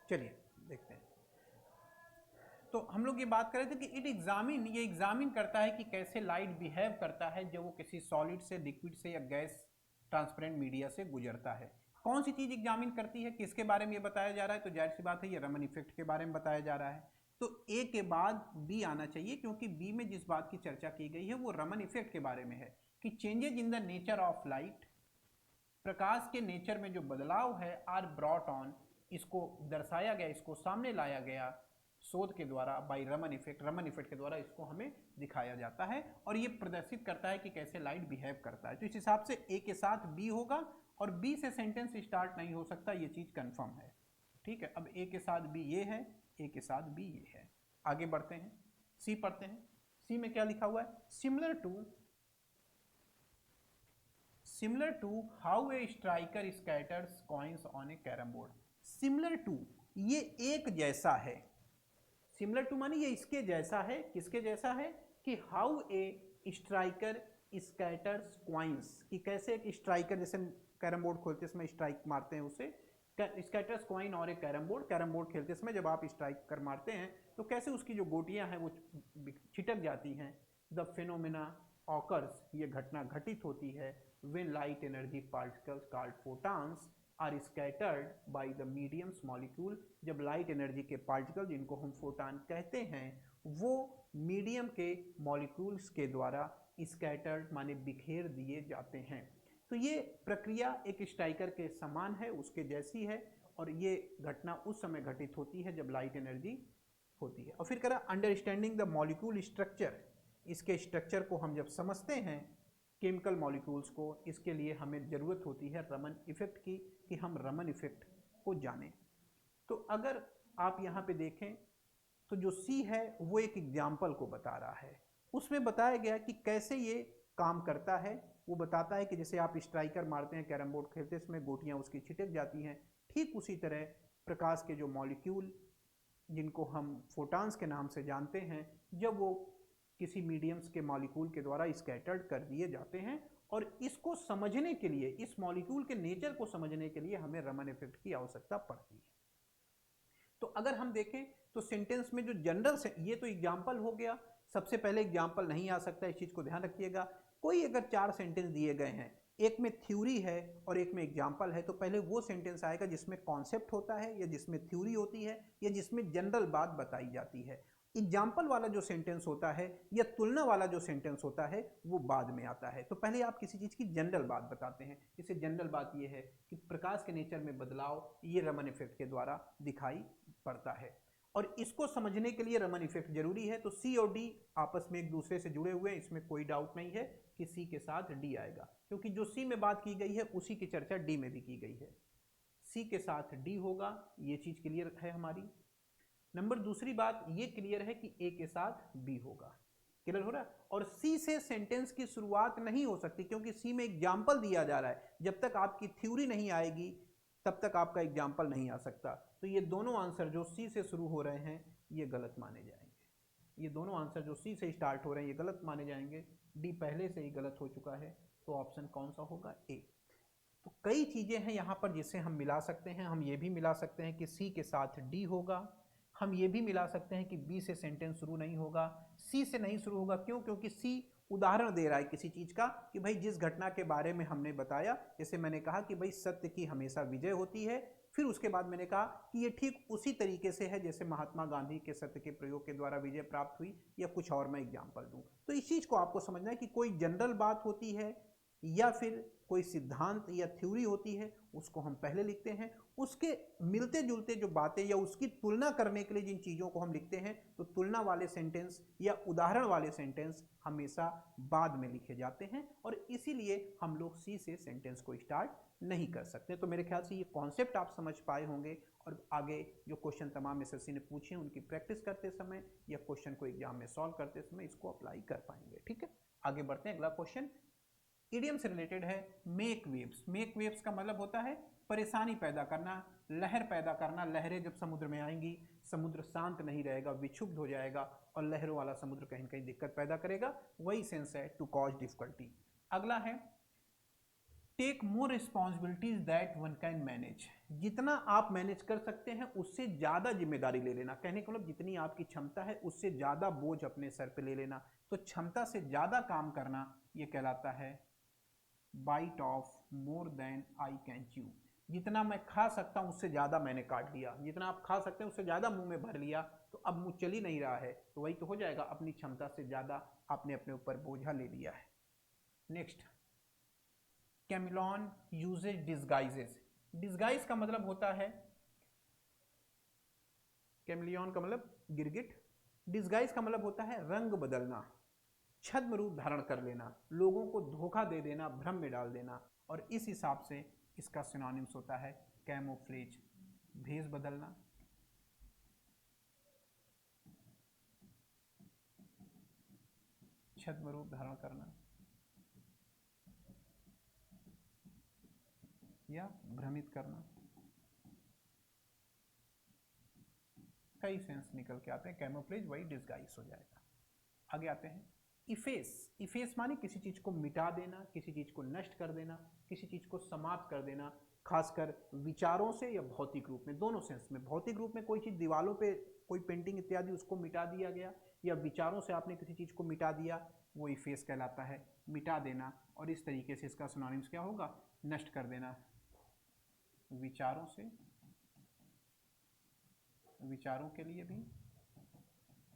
चलिए देखते हैं। तो हम लोग ये बात कर रहे थे कि ये एग्जामिन करता है कि कैसे लाइट बिहेव करता है जब वो किसी सॉलिड से, लिक्विड से या गैस ट्रांसपेरेंट मीडिया से गुजरता है। कौन सी चीज एग्जामिन करती है, किसके बारे में ये बताया जा रहा है? तो जाहिर सी बात है ये रमन इफेक्ट के बारे में बताया जा रहा है। तो ए के बाद बी आना चाहिए, क्योंकि बी में जिस बात की चर्चा की गई है वो रमन इफेक्ट के बारे में है कि changes in the nature of light, प्रकाश के नेचर में जो बदलाव है, आर ब्रॉट ऑन, इसको दर्शाया गया, इसको सामने लाया गया शोध के द्वारा बाय रमन इफेक्ट के द्वारा इसको हमें दिखाया जाता है और ये प्रदर्शित करता है कि कैसे लाइट बिहेव करता है। तो इस हिसाब से ए के साथ बी होगा और बी से सेंटेंस स्टार्ट नहीं हो सकता, ये चीज कंफर्म है। ठीक है, अब ए के साथ बी ये है, ए के साथ बी ये है। आगे बढ़ते हैं, सी पढ़ते हैं। सी में क्या लिखा हुआ है? Similar to how a striker scatters coins on a carrom board. Similar to, ये एक जैसा है। सिमिलर टू मानी ये इसके जैसा है। किसके जैसा है? कि how a striker scatters coins, कि कैसे एक स्ट्राइकर, जैसे कैरम बोर्ड खोलते समय स्ट्राइक मारते हैं उसे, स्कैटर्स कॉइन और एक कैरम बोर्ड खेलते समय जब आप स्ट्राइक कर मारते हैं तो कैसे उसकी जो गोटियां हैं वो छिटक जाती हैं। द फिनोमिना ऑकर्स, ये घटना घटित होती है when light energy particles called photons are scattered by the medium's molecule, जब लाइट एनर्जी के पार्टिकल, जिनको हम फोटॉन कहते हैं, वो मीडियम के मॉलिक्यूल्स के द्वारा स्कैटर्ड माने बिखेर दिए जाते हैं। तो ये प्रक्रिया एक स्ट्राइकर के समान है, उसके जैसी है, और ये घटना उस समय घटित होती है जब लाइट एनर्जी होती है। और फिर कह रहा अंडरस्टैंडिंग द मॉलिक्यूल स्ट्रक्चर, इसके स्ट्रक्चर को हम जब समझते हैं केमिकल मॉलिक्यूल्स को, इसके लिए हमें ज़रूरत होती है रमन इफेक्ट की, कि हम रमन इफेक्ट को जानें। तो अगर आप यहाँ पे देखें तो जो सी है वो एक एग्जाम्पल को बता रहा है। उसमें बताया गया कि कैसे ये काम करता है। वो बताता है कि जैसे आप स्ट्राइकर मारते हैं कैरम बोर्ड खेलते समय, गोटियाँ उसकी छिटक जाती हैं, ठीक उसी तरह प्रकाश के जो मॉलिक्यूल, जिनको हम फोटॉन्स के नाम से जानते हैं, जब वो किसी मीडियम्स के मॉलिक्यूल के द्वारा स्कैटर्ड कर दिए जाते हैं, और इसको समझने के लिए, इस मॉलिक्यूल के नेचर को समझने के लिए हमें रमन इफेक्ट की आवश्यकता पड़ती है। तो अगर हम देखें तो सेंटेंस में जो जनरल से, ये तो एग्जाम्पल हो गया, सबसे पहले एग्जाम्पल नहीं आ सकता, इस चीज को ध्यान रखिएगा। कोई अगर 4 सेंटेंस दिए गए हैं, एक में थ्योरी है और एक में एग्जाम्पल है, तो पहले वो सेंटेंस आएगा जिसमें कॉन्सेप्ट होता है या जिसमें थ्योरी होती है या जिसमें जनरल बात बताई जाती है। एग्जाम्पल वाला जो सेंटेंस होता है या तुलना वाला जो सेंटेंस होता है वो बाद में आता है। तो पहले आप किसी चीज़ की जनरल बात बताते हैं। जैसे जनरल बात ये है कि प्रकाश के नेचर में बदलाव ये रमन इफेक्ट के द्वारा दिखाई पड़ता है, और इसको समझने के लिए रमन इफेक्ट जरूरी है। तो सी और डी आपस में एक दूसरे से जुड़े हुए हैं, इसमें कोई डाउट नहीं है कि सी के साथ डी आएगा, क्योंकि जो सी में बात की गई है उसी की चर्चा डी में भी की गई है। सी के साथ डी होगा, ये चीज क्लियर है हमारी। नंबर दूसरी बात ये क्लियर है कि ए के साथ बी होगा। क्लियर हो रहा है? और सी से सेंटेंस की शुरुआत नहीं हो सकती, क्योंकि सी में एग्जाम्पल दिया जा रहा है। जब तक आपकी थ्योरी नहीं आएगी तब तक आपका एग्जाम्पल नहीं आ सकता। तो ये दोनों आंसर जो सी से शुरू हो रहे हैं ये गलत माने जाएंगे। ये दोनों आंसर जो सी से स्टार्ट हो रहे हैं ये गलत माने जाएंगे। डी पहले से ही गलत हो चुका है, तो ऑप्शन कौन सा होगा? ए। तो कई चीजें हैं यहाँ पर जिससे हम मिला सकते हैं। हम ये भी मिला सकते हैं कि सी के साथ डी होगा, हम ये भी मिला सकते हैं कि बी से सेंटेंस शुरू नहीं होगा, सी से नहीं शुरू होगा। क्यों? क्योंकि सी उदाहरण दे रहा है किसी चीज का, कि भाई जिस घटना के बारे में हमने बताया, जैसे मैंने कहा कि भाई सत्य की हमेशा विजय होती है, फिर उसके बाद मैंने कहा कि ये ठीक उसी तरीके से है जैसे महात्मा गांधी के सत्य के प्रयोग के द्वारा विजय प्राप्त हुई, या कुछ और मैं एग्जाम्पल दूं। तो इस चीज को आपको समझना है कि कोई जनरल बात होती है या फिर कोई सिद्धांत या थ्योरी होती है, उसको हम पहले लिखते हैं। उसके मिलते जुलते जो बातें या उसकी तुलना करने के लिए जिन चीज़ों को हम लिखते हैं, तो तुलना वाले सेंटेंस या उदाहरण वाले सेंटेंस हमेशा बाद में लिखे जाते हैं, और इसीलिए हम लोग सी से सेंटेंस को स्टार्ट नहीं कर सकते। तो मेरे ख्याल से ये कॉन्सेप्ट आप समझ पाए होंगे, और आगे जो क्वेश्चन तमाम एसएससी ने पूछे हैं उनकी प्रैक्टिस करते समय या क्वेश्चन को एग्जाम में सॉल्व करते समय इसको अप्लाई कर पाएंगे। ठीक है, आगे बढ़ते हैं। अगला क्वेश्चन इडियम से रिलेटेड है। Make waves. मेक वेव्स का मतलब होता है परेशानी पैदा करना, लहर पैदा करना। लहरें जब समुद्र में आएंगी, समुद्र शांत नहीं रहेगा, विक्षुब्ध हो जाएगा, और लहरों वाला समुद्र कहीं न कहीं दिक्कत पैदा करेगा। वही सेंस है टू कॉज डिफिकल्टी। अगला है take more responsibilities that one can manage, जितना आप मैनेज कर सकते हैं उससे ज़्यादा जिम्मेदारी ले लेना। कहने का मतलब जितनी आपकी क्षमता है उससे ज़्यादा बोझ अपने सर पे ले लेना। तो क्षमता से ज़्यादा काम करना ये कहलाता है bite off more than I can chew. जितना मैं खा सकता हूँ उससे ज़्यादा मैंने काट लिया। जितना आप खा सकते हैं उससे ज़्यादा मुंह में भर लिया, तो अब मुंह चल ही नहीं रहा है, तो वही तो हो जाएगा, अपनी क्षमता से ज़्यादा आपने अपने ऊपर बोझा ले लिया है। Next, chameleon uses disguises. Disguise का मतलब होता है, कैमिलियन का मतलब गिरगिट, डिस्गाइज का मतलब होता है रंग बदलना, छद्म रूप धारण कर लेना, लोगों को धोखा दे देना, भ्रम में डाल देना। और इस हिसाब से इसका सिनोनिम्स होता है कैमोफ्लेज, भेष बदलना, छद्म रूप धारण करना या भ्रमित करना। कई सेंस निकल के आते हैं, कैमोफ्लेज वही डिस्गाइज हो जाएगा। आगे आते हैं इफेस। इफेस माने किसी चीज को मिटा देना, किसी चीज को नष्ट कर देना, किसी चीज को समाप्त कर देना, खासकर विचारों से या भौतिक रूप में, दोनों सेंस में। भौतिक रूप में कोई चीज दीवालों पे कोई पेंटिंग इत्यादि उसको मिटा दिया गया, या विचारों से आपने किसी चीज को मिटा दिया, वो इफेस कहलाता है, मिटा देना। और इस तरीके से इसका सिनोनिम्स क्या होगा, नष्ट कर देना, विचारों से, विचारों के लिए भी,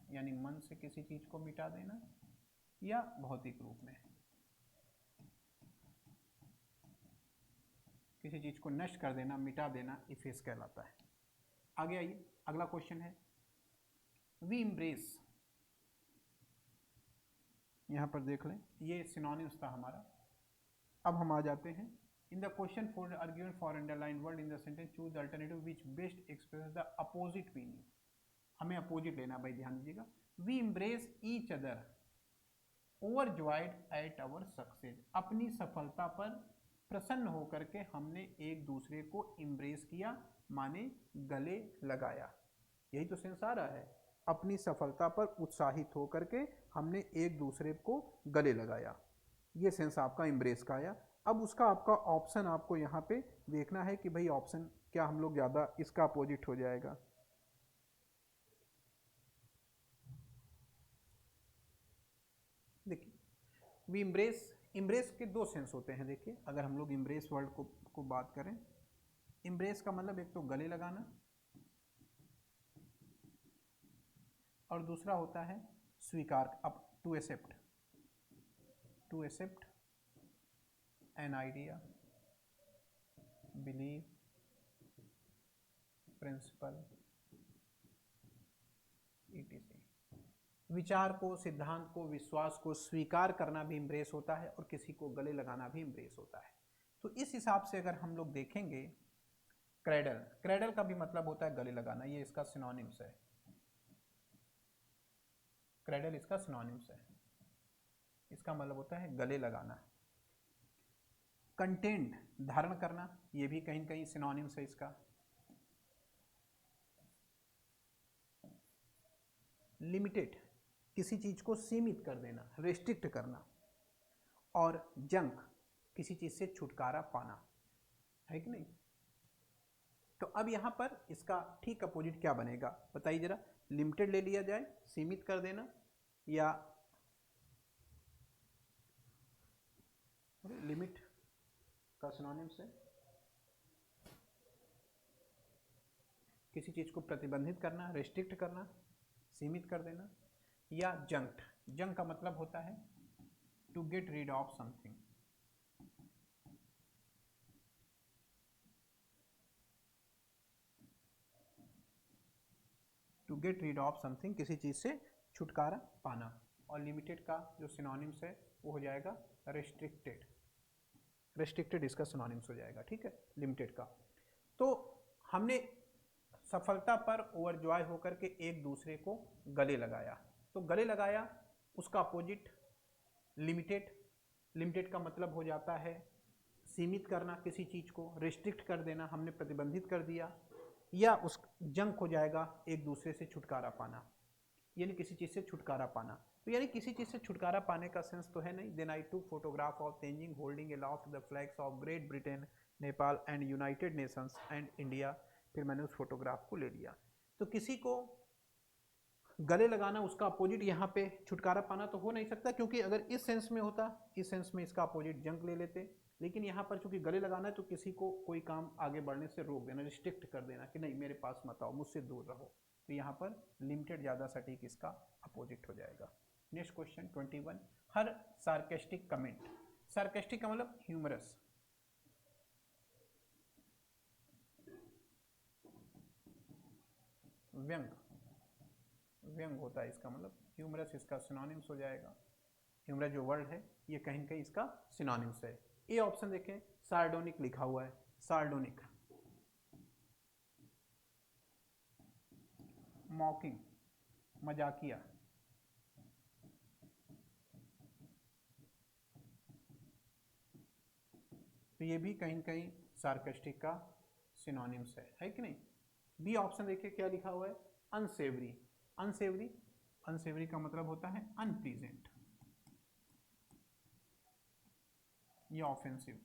यानी मन से किसी चीज को मिटा देना, या भौतिक रूप में किसी चीज को नष्ट कर देना, मिटा देना, इफेस कहलाता है। आगे आइए, अगला क्वेश्चन है वी इम्ब्रेस। यहां पर देख लें, ये सिनोनिम्स था हमारा। अब हम आ जाते हैं in the question for argument for underline word in the sentence choose the alternative which best express the opposite meaning. हमें अपोजिट लेना भाई, ध्यान दीजिएगा। We embrace each other overjoyed at our success. अपनी सफलता पर प्रसन्न होकर के हमने एक दूसरे को इम्ब्रेस किया, माने गले लगाया। यही तो सेंस आ रहा है, अपनी सफलता पर उत्साहित होकर के हमने एक दूसरे को गले लगाया। ये सेंस आपका इम्ब्रेस का आया। अब उसका आपका ऑप्शन आपको यहाँ पे देखना है कि भाई ऑप्शन क्या हम लोग ज़्यादा इसका अपोजिट हो जाएगा। देखिए, वी इम्ब्रेस, इम्ब्रेस के दो सेंस होते हैं। देखिए, अगर हम लोग इम्ब्रेस वर्ड को बात करें, इम्ब्रेस का मतलब एक तो गले लगाना, और दूसरा होता है स्वीकार, अब to accept, to accept an idea, believe, principle, ETC. विचार को, सिद्धांत को, विश्वास को स्वीकार करना भी इम्ब्रेस होता है, और किसी को गले लगाना भी इम्ब्रेस होता है। तो इस हिसाब से अगर हम लोग देखेंगे, क्रेडल, क्रेडल का भी मतलब होता है गले लगाना, ये इसका सिनोनिम्स है। क्रेडल इसका सिनोनिम्स है, इसका मतलब होता है गले लगाना। कंटेंट, धारण करना, ये भी कहीं कहीं सिनोनिम्स है इसका। लिमिटेड, किसी चीज को सीमित कर देना, रेस्ट्रिक्ट करना। और जंक, किसी चीज से छुटकारा पाना, है कि नहीं। तो अब यहां पर इसका ठीक अपोजिट क्या बनेगा, बताइए जरा। लिमिटेड ले लिया जाए, सीमित कर देना, या लिमिट का सिनोनिम्स है किसी चीज को प्रतिबंधित करना, रेस्ट्रिक्ट करना, सीमित कर देना। या जंक, जंक का मतलब होता है to get rid of something, to get rid of something, किसी चीज से छुटकारा पाना। और लिमिटेड का जो सिनोनिम्स है वो हो जाएगा रेस्ट्रिक्टेड, रेस्ट्रिक्टेड इसका सिनोनिम्स हो जाएगा, ठीक है, लिमिटेड का। तो हमने सफलता पर ओवरजॉय होकर के एक दूसरे को गले लगाया, तो गले लगाया उसका अपोजिट लिमिटेड। लिमिटेड का मतलब हो जाता है सीमित करना किसी चीज को, रेस्ट्रिक्ट कर देना, हमने प्रतिबंधित कर दिया। या उस जंक हो जाएगा एक दूसरे से छुटकारा पाना, यानी किसी चीज से छुटकारा पाना। तो यानी किसी चीज़ से छुटकारा पाने का सेंस तो है नहीं। Then I to photograph of Tenzing holding aloft the flags of Great Britain, Nepal and United Nations and India. फिर मैंने उस फोटोग्राफ को ले लिया। तो किसी को गले लगाना, उसका अपोजिट यहाँ पे छुटकारा पाना तो हो नहीं सकता, क्योंकि अगर इस सेंस में होता, इस सेंस में इसका अपोजिट जंक ले लेते, लेकिन यहाँ पर चूंकि गले लगाना है तो किसी को कोई काम आगे बढ़ने से रोक देना, रिस्ट्रिक्ट कर देना कि नहीं मेरे पास मत आओ, मुझसे दूर रहो। तो यहाँ पर लिमिटेड ज़्यादा सटीक इसका अपोजिट हो जाएगा। नेक्स्ट क्वेश्चन 21, हर सार्केस्टिक कमेंट। सार्केस्टिक का मतलब ह्यूमरस, व्यंग, व्यंग होता है इसका मतलब, ह्यूमरस इसका सिनोनिम्स हो जाएगा। ह्यूमरस जो वर्ड है ये कहीं न कहीं इसका सिनोनिम्स है। ए ऑप्शन देखें, सार्डोनिक लिखा हुआ है, सार्डोनिक। मॉकिंग, मजाकिया। तो ये भी कहीं न कहीं सार्केस्टिक का सिनोनिम्स है कि नहीं। बी ऑप्शन देखिए क्या लिखा हुआ है, अनसेवरी। अनसेवरी, अनसेवरी का मतलब होता है अनप्लीजेंट या ऑफेंसिव,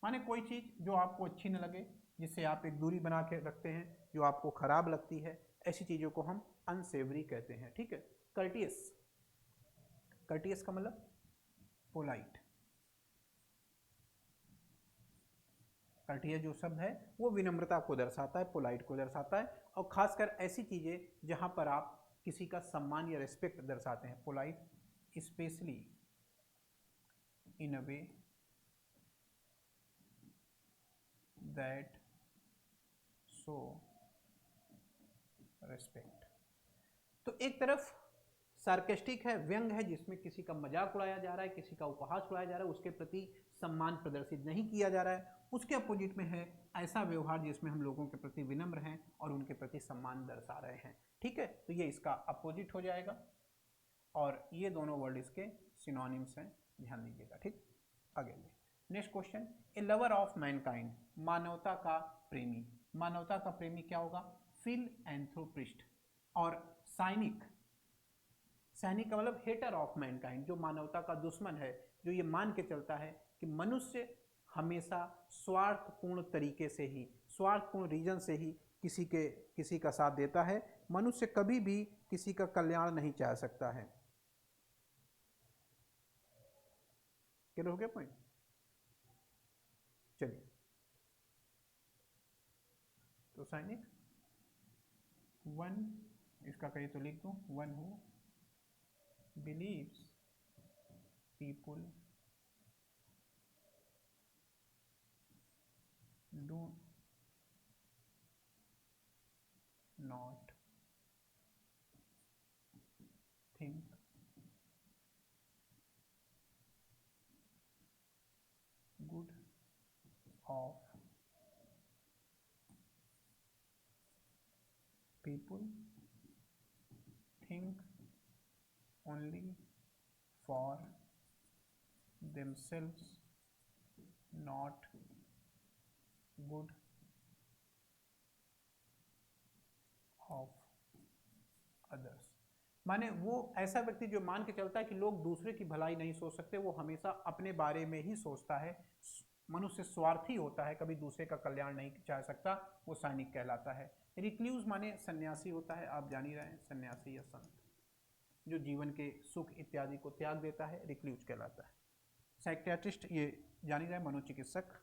माने कोई चीज़ जो आपको अच्छी न लगे, जिससे आप एक दूरी बना के रखते हैं, जो आपको खराब लगती है, ऐसी चीज़ों को हम अनसेवरी कहते हैं। ठीक है। कर्टियस, कर्टियस का मतलब पोलाइट। कर्टियस जो शब्द है वो विनम्रता को दर्शाता है, पोलाइट को दर्शाता है, और खासकर ऐसी चीज़ें जहाँ पर आप किसी का सम्मान या रिस्पेक्ट दर्शाते हैं। Polite specially in a way that show respect. तो एक तरफ सार्केस्टिक है, व्यंग है, जिसमें किसी का मजाक उड़ाया जा रहा है, किसी का उपहास उड़ाया जा रहा है, उसके प्रति सम्मान प्रदर्शित नहीं किया जा रहा है। उसके अपोजिट में है ऐसा व्यवहार जिसमें हम लोगों के प्रति विनम्र हैं और उनके प्रति सम्मान दर्शा रहे हैं। ठीक है, तो ये इसका अपोजिट हो जाएगा, और ये दोनों वर्ड इसके सिनोनिम्स हैं, ध्यान दीजिएगा। ठीक, आगे next question, A lover of Mankind, मानवता का प्रेमी। मानवता का प्रेमी क्या होगा, फिलएंथ्रोपिस्ट। और साइनिक, सैनिक का मतलब हेटर ऑफ मैनकाइंड, जो मानवता का दुश्मन है, जो ये मान के चलता है कि मनुष्य हमेशा स्वार्थपूर्ण तरीके से ही, स्वार्थपूर्ण रीजन से ही किसी का साथ देता है। मनुष्य कभी भी किसी का कल्याण नहीं चाह सकता है। क्लियर हो गया पॉइंट। चलिए, तो सैनिक वन, इसका कहीं तो लिख दूं, one who believes people do not think good of people, think only for themselves, not good of others। माने वो ऐसा व्यक्ति जो मान के चलता है कि लोग दूसरे की भलाई नहीं सोच सकते, वो हमेशा अपने बारे में ही सोचता है, मनुष्य स्वार्थी होता है, कभी दूसरे का कल्याण नहीं चाह सकता, वो सैनिक कहलाता है। रिक्ल्यूज माने सन्यासी होता है, आप जान ही रहे हैं, सन्यासी या संत, जो जीवन के सुख इत्यादि को त्याग देता है, रिक्ल्यूज कहलाता है। साइकियाट्रिस्ट, ये जान ही रहे, मनोचिकित्सक।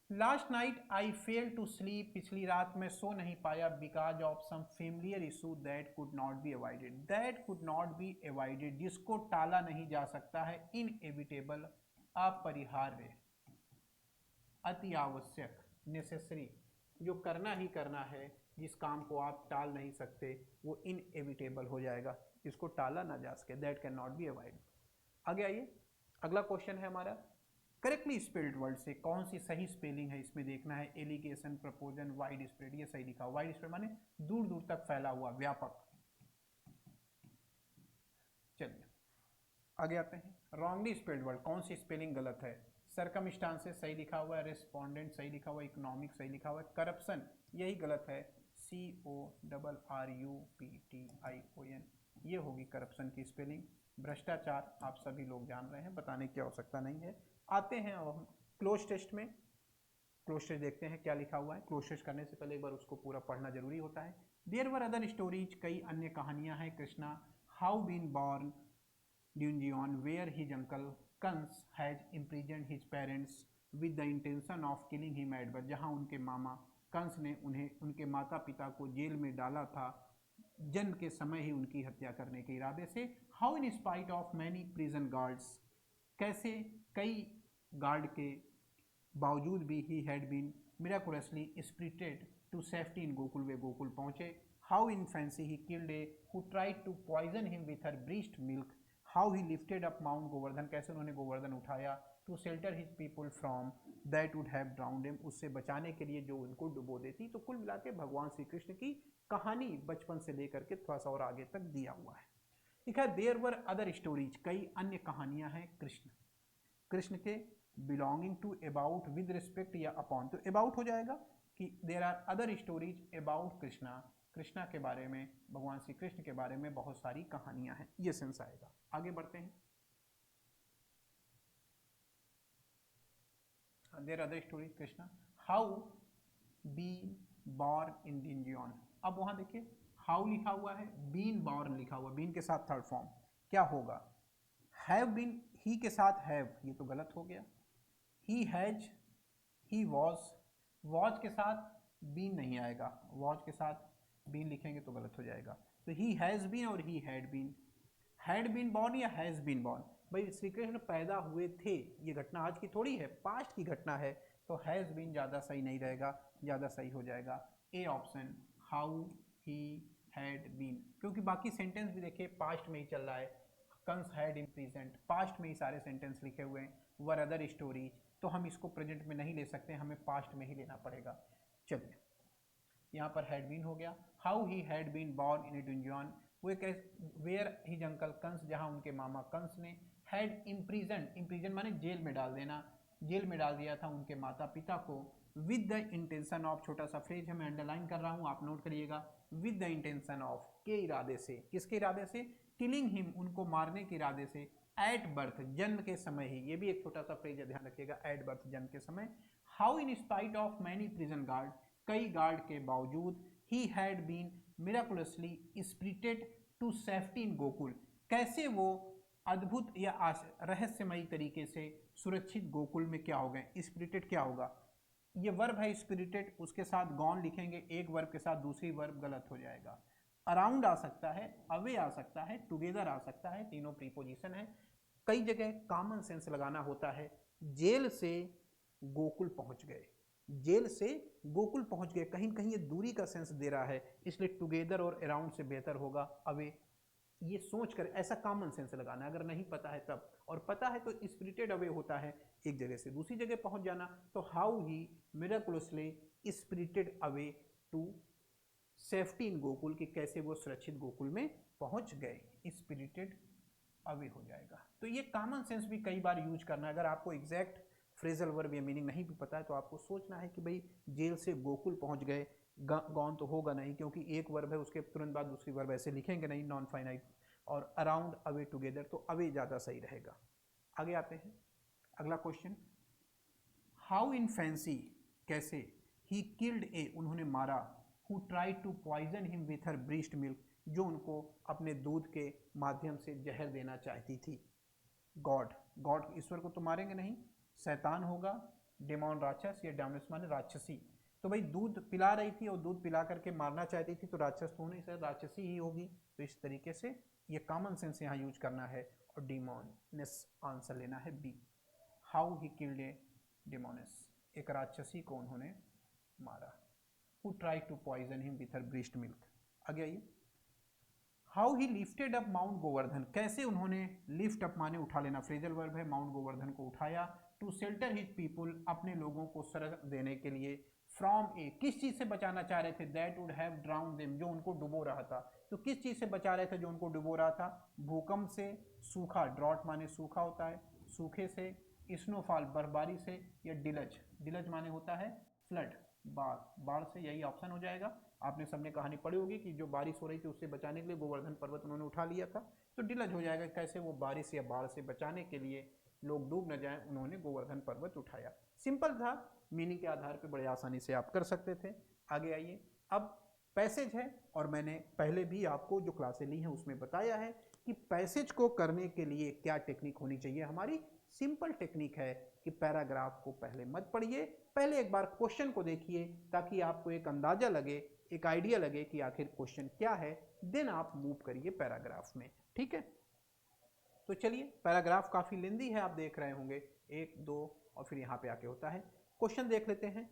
Last night I fail to sleep, पिछली रात में सो नहीं पाया, because of some familiar issue that could not be avoided. That could not be avoided, जिसको टाला नहीं जा सकता है, इनएविटेबल, अपरिहार्य, अति आवश्यक, नेसेसरी, जो करना ही करना है, जिस काम को आप टाल नहीं सकते, वो इनएविटेबल हो जाएगा, जिसको टाला ना जा सके, that can not be avoid. आगे आइए, अगला क्वेश्चन है हमारा, करेक्टली स्पेल्ड वर्ड से कौन सी सही स्पेलिंग है, इसमें देखना है। एलिगेशन, प्रपोजन, वाइड स्प्रेड, ये सही लिखा हुआ। वाइड स्प्रेड माने दूर दूर तक फैला हुआ, व्यापक। चलिए आगे आते हैं। रॉन्गली स्पेल्ड वर्ड, कौन सी स्पेलिंग गलत है। सर्कमस्टांसेस सही लिखा हुआ है, रेस्पोंडेंट सही लिखा हुआ है, इकोनॉमिक सही लिखा हुआ है, करप्शन यही गलत है, CORRUPTION ये होगी करप्शन की स्पेलिंग। भ्रष्टाचार आप सभी लोग जान रहे हैं, बताने की आवश्यकता नहीं है। आते हैं अब हम क्लोज टेस्ट में। क्लोज टेस्ट देखते हैं क्या लिखा हुआ है। क्लोज टेस्ट करने से पहले एक बार उसको पूरा पढ़ना जरूरी होता है। देयर वर अदर स्टोरीज, कई अन्य कहानियां हैं। Krishna how been born dungeon where his uncle Kansa has imprison his parents with the intention of killing him at birth, जहाँ उनके मामा कंस ने उन्हें उनके माता पिता को जेल में डाला था जन्म के समय ही उनकी हत्या करने के इरादे से। How in spite of many prison guards, कैसे कई गार्ड के बावजूद भी he had been miraculously spirited to safety in Gokul, वे गोकुल पहुंचे। How infancy he killed a who tried to poison him with her breast milk. How he lifted up mount Govardhan, कैसे उन्होंने गोवर्धन उठाया। To shelter his people from that would have drowned him, उससे बचाने के लिए जो उनको डुबो देती। तो कुल मिला के भगवान श्री कृष्ण की कहानी बचपन से लेकर के थोड़ा सा और आगे तक दिया हुआ है। ठीक है, देयर वर अदर स्टोरीज, कई अन्य कहानियां हैं कृष्ण के belonging to about with respect या अपॉन, तो अबाउट हो जाएगा कि there are other stories about Krishna के बारे में, भगवान श्री कृष्ण के बारे में बहुत सारी कहानियां हैं, ये सेंस आएगा। आगे बढ़ते हैं। There other stories Krishna how be born in dungeon. अब वहां देखिए हाउ लिखा हुआ है, बीन बॉर्न लिखा हुआ, बीन के साथ थर्ड फॉर्म क्या होगा, हैव बीन, ही के साथ हैव, ये तो गलत हो गया। ही हैज, ही वॉज के साथ बीन नहीं आएगा, वॉज के साथ बीन लिखेंगे तो गलत हो जाएगा। तो ही हैज़ बीन और ही हैड बीन बॉर्न या हैज़ बीन बॉर्न। भाई श्री कृष्ण पैदा हुए थे, ये घटना आज की थोड़ी है, पास्ट की घटना है, तो हैज़ बीन ज़्यादा सही नहीं रहेगा, ज़्यादा सही हो जाएगा a option, how he had been, क्योंकि बाकी सेंटेंस भी देखिए पास्ट में ही चल रहा है। Kans had in present, past में ही सारे सेंटेंस लिखे हुए हैं। वर अदर स्टोरीज, तो हम इसको प्रेजेंट में नहीं ले सकते, हमें पास्ट में ही लेना पड़ेगा। चलिए यहाँ पर हैड बीन हो गया। How he had been born in a dungeon, वो वेयर हिज अंकल कंस, जहाँ उनके मामा कंस ने हैड इम्प्रीजन माने जेल में डाल देना, जेल में डाल दिया था उनके माता पिता को विद द इंटेंशन ऑफ, छोटा सा फ्रेज है मैं अंडरलाइन कर रहा हूँ आप नोट करिएगा, विद द इंटेंशन ऑफ, के इरादे से, किसके इरादे से, किलिंग हिम, उनको मारने के इरादे से, एट बर्थ, जन्म के समय ही, ये भी एक छोटा सा फ्रेज है ध्यान रखिएगा, एट बर्थ, जन्म के समय। How in spite of many prison guard, कई गार्ड के बावजूद, he had been miraculously spirited to safety in Gokul, कैसे वो अद्भुत या रहस्यमयी तरीके से सुरक्षित गोकुल में क्या हो गए, स्पिरिटेड क्या होगा, ये वर्ब है स्पिरिटेड, उसके साथ गॉन लिखेंगे, एक वर्ब के साथ दूसरी वर्ब गलत हो जाएगा। अराउंड आ सकता है, अवे आ सकता है, टुगेदर आ सकता है, तीनों प्रीपोजिशन है। कई जगह कॉमन सेंस लगाना होता है, जेल से गोकुल पहुंच गए, जेल से गोकुल पहुंच गए, कहीं कहीं ये दूरी का सेंस दे रहा है, इसलिए टुगेदर और अराउंड से बेहतर होगा अवे। ये सोच कर ऐसा कॉमन सेंस लगाना, अगर नहीं पता है तब, और पता है तो स्पिरिटेड अवे होता है एक जगह से दूसरी जगह पहुंच जाना। तो how he miraculously spirited away to safety in Gokul, कि कैसे वो सुरक्षित गोकुल में पहुंच गए, स्पिरिटेड अवे हो जाएगा। तो ये कॉमन सेंस भी कई बार यूज करना है, अगर आपको एग्जैक्ट फ्रेजल वर्ब या मीनिंग नहीं भी पता है तो आपको सोचना है कि भाई जेल से गोकुल पहुंच गए, गॉन तो होगा नहीं क्योंकि एक वर्ब है, उसके तुरंत बाद दूसरी वर्ब ऐसे लिखेंगे नहीं, नॉन फाइनाइट, और अराउंड अवे टुगेदर, तो अवे ज़्यादा सही रहेगा। आगे आते हैं अगला क्वेश्चन, हाउ इन फैंसी, कैसे, ही किल्ड ए, उन्होंने मारा, who try to poison him with her breast milk, जो उनको अपने दूध के माध्यम से जहर देना चाहती थी। गॉड, गॉड ईश्वर को तो मारेंगे नहीं, शैतान होगा, डेमोन राक्षस, या डेमोनिस माने राक्षसी, तो भाई दूध पिला रही थी और दूध पिला करके मारना चाहती थी, तो राक्षस तो नहीं सर, राक्षसी ही होगी। तो इस तरीके से ये कॉमन सेंस यहाँ यूज करना है, और डेमोनिस आंसर लेना है B. How he killed a demoness, एक राक्षसी को उन्होंने मारा। Who try to poison him with her breast milk. आगे आइए, how he lifted up mount Govardhan, कैसे उन्होंने लिफ्ट अप माने उठा लेना, फ्रेजल वर्ब है, माउंट गोवर्धन को उठाया। टू शेल्टर हिज पीपुल, अपने लोगों को शरण देने के लिए। फ्रॉम ए, किस चीज से बचाना चाह रहे थे, that would have drown them, जो उनको डुबो रहा था, तो किस चीज से बचा रहे थे जो उनको डुबो रहा था, भूकंप से, सूखा, ड्रॉट माने सूखा होता है, सूखे से, स्नोफॉल बर्फबारी से, या डिलज, डिलज माने होता है फ्लड, बाढ़, बाढ़ से, यही ऑप्शन हो जाएगा। आपने सबने कहानी पढ़ी होगी कि जो बारिश हो रही थी उससे बचाने के लिए गोवर्धन पर्वत उन्होंने उठा लिया था। तो डिलज हो जाएगा कैसे वो बारिश या बाढ़ से बचाने के लिए लोग डूब न जाएं, उन्होंने गोवर्धन पर्वत उठाया। सिंपल था, मीनिंग के आधार पर बड़े आसानी से आप कर सकते थे। आगे आइए, अब पैसेज है, और मैंने पहले भी आपको जो क्लासें ली हैं उसमें बताया है कि पैसेज को करने के लिए क्या टेक्निक होनी चाहिए। हमारी सिंपल टेक्निक है कि पैराग्राफ को पहले मत पढ़िए, पहले एक बार क्वेश्चन को देखिए ताकि आपको एक अंदाजा लगे, एक आइडिया लगे कि आखिर क्वेश्चन क्या है, देन आप मूव करिए पैराग्राफ में। ठीक है, तो चलिए, पैराग्राफ काफी लेंदी है, आप देख रहे होंगे, 1 2 और फिर यहाँ पे आके होता है। क्वेश्चन देख लेते हैं।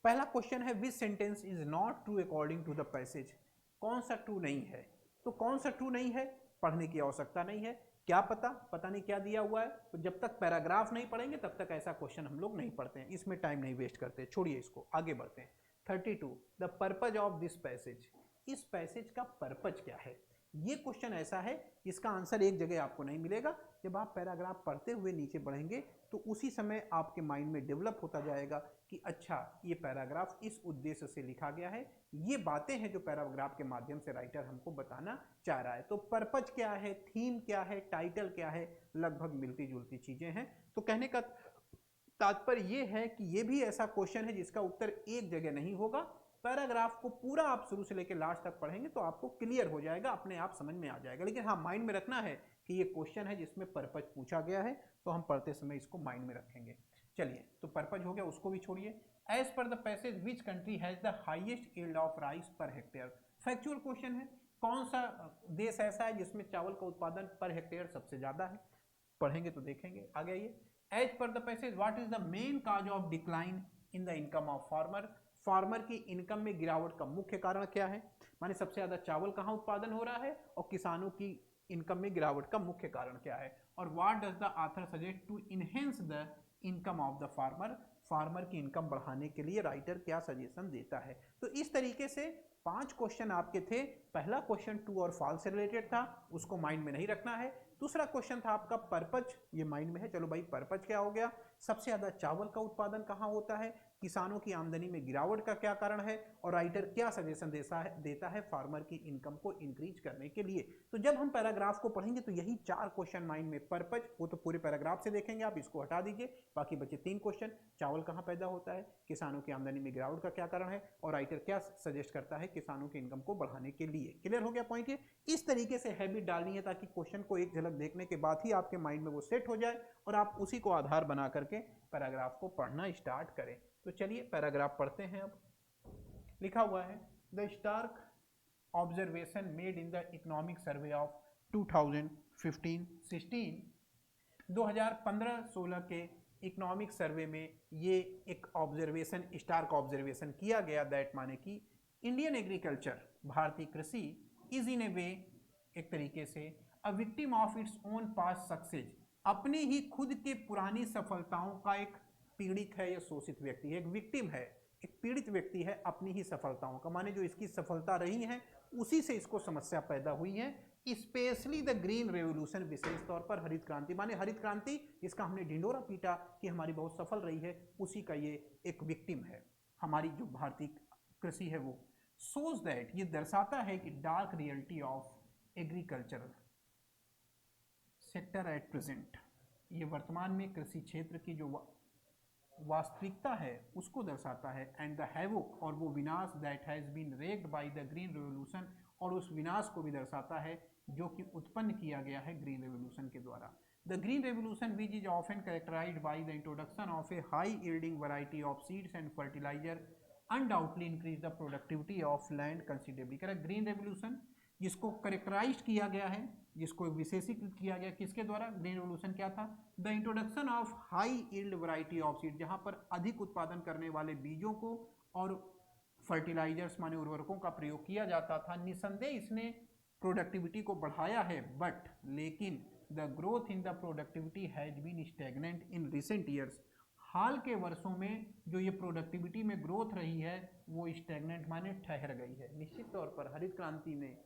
पहला क्वेश्चन है which sentence is not true according to the passage. कौन सा ट्रू नहीं है? तो कौन सा ट्रू नहीं है, पढ़ने की आवश्यकता नहीं है। क्या पता नहीं क्या दिया हुआ है। तो जब तक पैराग्राफ नहीं पढ़ेंगे तब तक ऐसा क्वेश्चन हम लोग नहीं पढ़ते हैं, इसमें टाइम नहीं वेस्ट करते, छोड़िए इसको, आगे बढ़ते हैं। 32 the purpose of this passage. इस पैसेज का पर्पज क्या है? ये क्वेश्चन ऐसा है जिसका आंसर एक जगह आपको नहीं मिलेगा। जब आप पैराग्राफ पढ़ते हुए नीचे बढ़ेंगे तो उसी समय आपके माइंड में डेवलप होता जाएगा कि अच्छा, ये पैराग्राफ इस उद्देश्य से लिखा गया है, ये बातें हैं जो पैराग्राफ के माध्यम से राइटर हमको बताना चाह रहा है। तो पर्पज क्या है, थीम क्या है, टाइटल क्या है, लगभग मिलती जुलती चीजें हैं। तो कहने का तात्पर्य ये है कि ये भी ऐसा क्वेश्चन है जिसका उत्तर एक जगह नहीं होगा। पैराग्राफ को पूरा आप शुरू से लेकर लास्ट तक पढ़ेंगे तो आपको क्लियर हो जाएगा, अपने आप समझ में आ जाएगा। लेकिन हाँ, माइंड में रखना है कि ये क्वेश्चन है जिसमें पर्पज पूछा गया है, तो हम पढ़ते समय इसको माइंड में रखेंगे। चलिए, तो पर्पज हो गया, उसको भी छोड़िए। As per the passage which country has the highest yield of rice per hectare. Factual question है, कौन सा देश ऐसा है जिसमें चावल का उत्पादन पर हेक्टेयर सबसे ज्यादा है? पढ़ेंगे तो देखेंगे। आगे आइए, as per the passage what is the main cause of decline in the income of farmer. Farmer की इनकम में गिरावट का मुख्य कारण क्या है? माने सबसे ज्यादा चावल कहाँ उत्पादन हो रहा है और किसानों की इनकम में गिरावट का मुख्य कारण क्या है? और what does the author suggest to enhance the income of the farmer. Farmer की इनकम बढ़ाने के लिए राइटर क्या सजेशन देता है? तो इस तरीके से 5 क्वेश्चन आपके थे। पहला क्वेश्चन ट्रू और फॉल्स से रिलेटेड था, उसको माइंड में नहीं रखना है। दूसरा क्वेश्चन था आपका पर्पज, ये माइंड में है। चलो भाई, पर्पज क्या हो गया? सबसे ज्यादा चावल का उत्पादन कहाँ होता है, किसानों की आमदनी में गिरावट का क्या कारण है, और राइटर क्या सजेशन देता है फार्मर की इनकम को इंक्रीज करने के लिए। तो जब हम पैराग्राफ को पढ़ेंगे तो यही 4 क्वेश्चन माइंड में। पर्पज वो तो पूरे पैराग्राफ से देखेंगे, आप इसको हटा दीजिए, बाकी बचे 3 क्वेश्चन। चावल कहाँ पैदा होता है, किसानों की आमदनी में गिरावट का क्या कारण है, और राइटर क्या सजेस्ट करता है किसानों की इनकम को बढ़ाने के लिए। क्लियर हो गया पॉइंट? ये इस तरीके से हैबिट डालनी है ताकि क्वेश्चन को एक झलक देखने के बाद ही आपके माइंड में वो सेट हो जाए और आप उसी को आधार बना करके पैराग्राफ को पढ़ना स्टार्ट करें। तो चलिए पैराग्राफ पढ़ते हैं। अब लिखा हुआ है the stark observation made in the economic survey of 2015-16। 2015-16 के इकोनॉमिक सर्वे में ये एक ऑब्जर्वेशन, स्टार्क ऑब्जर्वेशन किया गया, दैट माने कि इंडियन एग्रीकल्चर, भारतीय कृषि, इज इन ए वे, एक तरीके से, a victim of its own past success, अपनी ही खुद के पुरानी सफलताओं का एक पीड़ित है या शोषित व्यक्ति है। एक विक्टिम है, एक पीड़ित व्यक्ति है अपनी ही सफलताओं का, माने जो इसकी सफलता रही है उसी से इसको समस्या पैदा हुई है। स्पेशली द ग्रीन रेवोल्यूशन, विशेष तौर पर हरित क्रांति, माने हरित क्रांति जिसका हमने ढिंडोरा पीटा कि हमारी बहुत सफल रही है, उसी का ये एक विक्टिम है, हमारी जो भारतीय कृषि है वो। सोज दैट, ये दर्शाता है कि dark reality of agriculture sector at present, ये वर्तमान में कृषि क्षेत्र की जो वास्तविकता है उसको दर्शाता है। एंड द हैवोक, और वो विनाश, that has been wrecked by the green revolution, और उस विनाश को भी दर्शाता है जो कि उत्पन्न किया गया है ग्रीन रेवोल्यूशन के द्वारा। The green revolution which is often characterised by the introduction of a high yielding variety of seeds and fertiliser undoubtedly increase the productivity of land considerably. कह रहा ग्रीन रेवोल्यूशन जिसको करेक्टराइज किया गया है, जिसको विशेषीकृत किया गया, किसके द्वारा? ग्रीन रेवोल्यूशन क्या था? The introduction of high yield variety of seed, जहां पर अधिक उत्पादन करने वाले बीजों को और फर्टिलाइजर्स माने उर्वरकों का प्रयोग किया जाता था। निसंदेह इसने प्रोडक्टिविटी को बढ़ाया है, बट लेकिन the growth in the productivity has been stagnant in recent years, हाल के वर्षों में जो ये प्रोडक्टिविटी में ग्रोथ रही है वो स्टैग्नेंट माने ठहर गई है। निश्चित तौर पर हरित क्रांति ने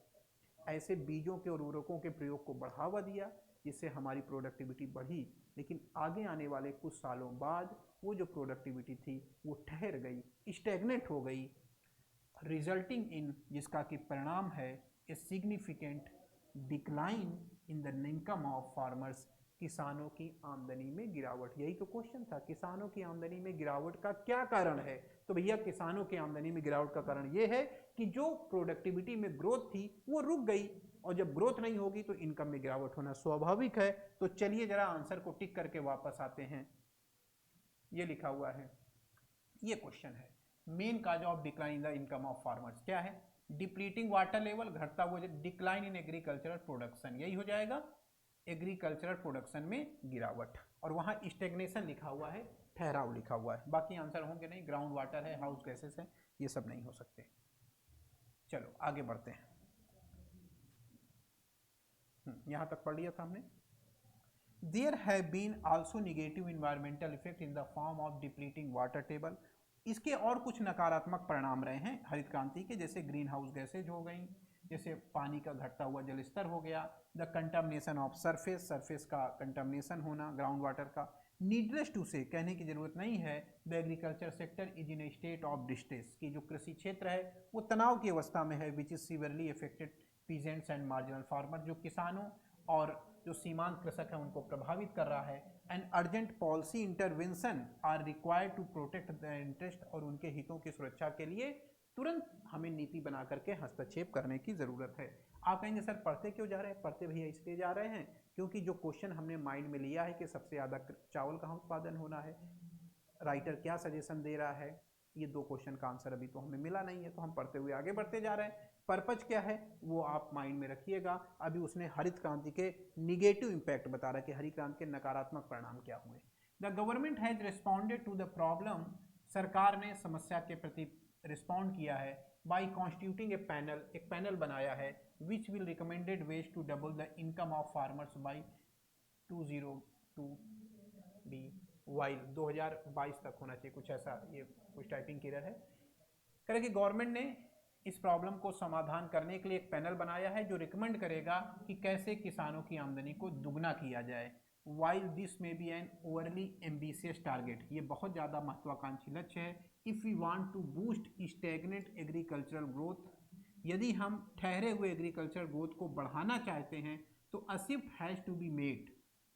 ऐसे बीजों के और उर्वरकों के प्रयोग को बढ़ावा दिया जिससे हमारी प्रोडक्टिविटी बढ़ी, लेकिन आगे आने वाले कुछ सालों बाद वो जो प्रोडक्टिविटी थी वो ठहर गई, स्टैग्नेंट हो गई। रिजल्टिंग इन, जिसका कि परिणाम है a significant decline in the income of farmers, किसानों की आमदनी में गिरावट। यही तो क्वेश्चन था, किसानों की आमदनी में गिरावट का क्या कारण है? तो भैया किसानों की आमदनी में गिरावट का कारण यह है कि जो प्रोडक्टिविटी में ग्रोथ थी वो रुक गई, और जब ग्रोथ नहीं होगी तो इनकम में गिरावट होना स्वाभाविक है। तो चलिए जरा आंसर को टिक करके वापस आते हैं। ये लिखा हुआ है, ये क्वेश्चन है, main cause of decline in the income of farmers क्या है? डिप्लीटिंग वाटर लेवल, घटता हुआ डिक्लाइन इन एग्रीकल्चरल प्रोडक्शन, यही हो जाएगा, एग्रीकल्चरल प्रोडक्शन में गिरावट। और वहां स्टेग्नेशन लिखा हुआ है, ठहराव लिखा हुआ है, बाकी आंसर होंगे नहीं, ग्राउंड वाटर है, हाउस गैसेस है, ये सब नहीं हो सकते। चलो आगे बढ़ते हैं। यहां तक पढ़ लिया था हमने। There have been also negative environmental effect in the form of depleting water table. इसके और कुछ नकारात्मक परिणाम रहे हैं हरित क्रांति के, जैसे ग्रीन हाउस गैसेज हो गई, जैसे पानी का घटता हुआ जल स्तर हो गया, the contamination of surface, surface का कंटामिनेशन होना ग्राउंड वाटर का। नीडलेस टू से, कहने की जरूरत नहीं है, the agriculture sector is in A state of distress, की जो कृषि क्षेत्र है वो तनाव की अवस्था में है, which is severely affected peasants and marginal farmer, जो किसानों और जो सीमांत कृषक है उनको प्रभावित कर रहा है। And urgent policy intervention are required to protect the interest, और उनके हितों की सुरक्षा के लिए तुरंत हमें नीति बना करके हस्तक्षेप करने की जरूरत है। आप कहेंगे सर पढ़ते क्यों जा रहे हैं? पढ़ते भैया इसलिए जा रहे हैं क्योंकि जो क्वेश्चन हमने माइंड में लिया है कि सबसे ज़्यादा चावल कहाँ उत्पादन होना है, राइटर क्या सजेशन दे रहा है, ये दो क्वेश्चन का आंसर अभी तो हमें मिला नहीं है, तो हम पढ़ते हुए आगे बढ़ते जा रहे हैं। पर्पज क्या है वो आप माइंड में रखिएगा। अभी उसने हरित क्रांति के निगेटिव इंपैक्ट बता रहा है कि हरित क्रांति के नकारात्मक परिणाम क्या हुए। The government has responded to the problem, सरकार ने समस्या के प्रति रिस्पॉन्ड किया है, बाई कॉन्स्टिट्यूटिंग ए पैनल, एक पैनल बनाया है, which will recommended ways to double the income of farmers by 2002 be while 2022 तक होना चाहिए, कुछ ऐसा, ये कुछ टाइपिंग की एरर है। कह रहे कि गवर्नमेंट ने इस प्रॉब्लम को समाधान करने के लिए एक पैनल बनाया है जो रिकमेंड करेगा कि कैसे किसानों की आमदनी को दुगना किया जाए। While this may be an overly ambitious target, ये बहुत ज़्यादा महत्वाकांक्षी लक्ष्य है। If we want to boost stagnant agricultural growth, यदि हम ठहरे हुए एग्रीकल्चर ग्रोथ को बढ़ाना चाहते हैं तो a shift has to be made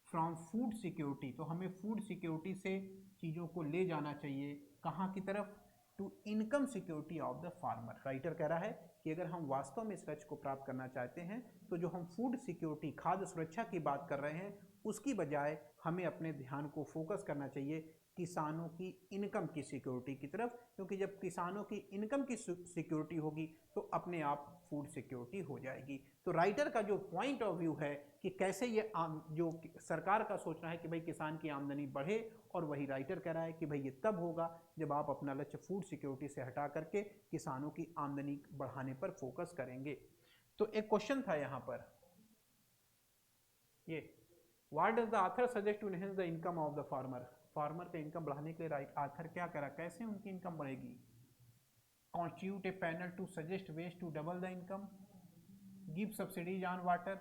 from food security, तो हमें फूड सिक्योरिटी से चीज़ों को ले जाना चाहिए कहाँ की तरफ? To income security of the farmer. Writer कह रहा है कि अगर हम वास्तव में इस लक्ष्य को प्राप्त करना चाहते हैं तो जो हम फूड सिक्योरिटी, खाद्य सुरक्षा की बात कर रहे हैं, उसकी बजाय हमें अपने ध्यान को फोकस करना चाहिए किसानों की इनकम की सिक्योरिटी की तरफ, क्योंकि जब किसानों की इनकम की सिक्योरिटी होगी तो अपने आप फूड सिक्योरिटी हो जाएगी। तो राइटर का जो पॉइंट ऑफ व्यू है कि कैसे ये जो सरकार का सोचना है कि भाई किसान की आमदनी बढ़े, और वही राइटर कह रहा है कि भाई ये तब होगा जब आप अपना लक्ष्य फूड सिक्योरिटी से हटा करके किसानों की आमदनी बढ़ाने पर फोकस करेंगे। तो एक क्वेश्चन था यहाँ पर, ये what does the author suggest to enhance the income of the farmer, farmer का इनकम बढ़ाने के लिए आथर क्या करा, कैसे उनकी इनकम बढ़ेगी? Constitute a panel to suggest ways to double the income, give subsidies on water,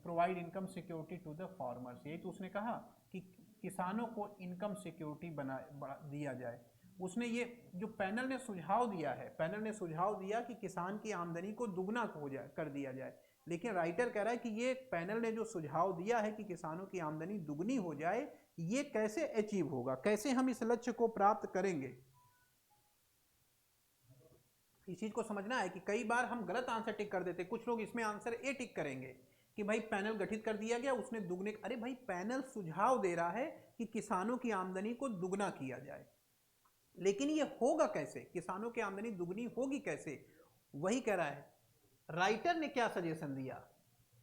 provide income security to the farmers. यही तो उसने कहा कि किसानों को इनकम सिक्योरिटी दिया जाए। उसने ये जो पैनल ने सुझाव दिया है, पैनल ने सुझाव दिया कि किसान की आमदनी को दुगना हो जाए, कर दिया जाए, लेकिन राइटर कह रहा है कि ये पैनल ने जो सुझाव दिया है कि किसानों की आमदनी दुगनी हो जाए, ये कैसे अचीव होगा, कैसे हम इस लक्ष्य को प्राप्त करेंगे? इस चीज को समझना है कि कई बार हम गलत आंसर टिक कर देते, कुछ लोग इसमें आंसर ए टिक करेंगे कि भाई पैनल गठित कर दिया गया, उसने दुगने, अरे भाई पैनल सुझाव दे रहा है कि किसानों की आमदनी को दुगना किया जाए, लेकिन ये होगा कैसे, किसानों की आमदनी दुगनी होगी कैसे? वही कह रहा है। राइटर ने क्या सजेशन दिया?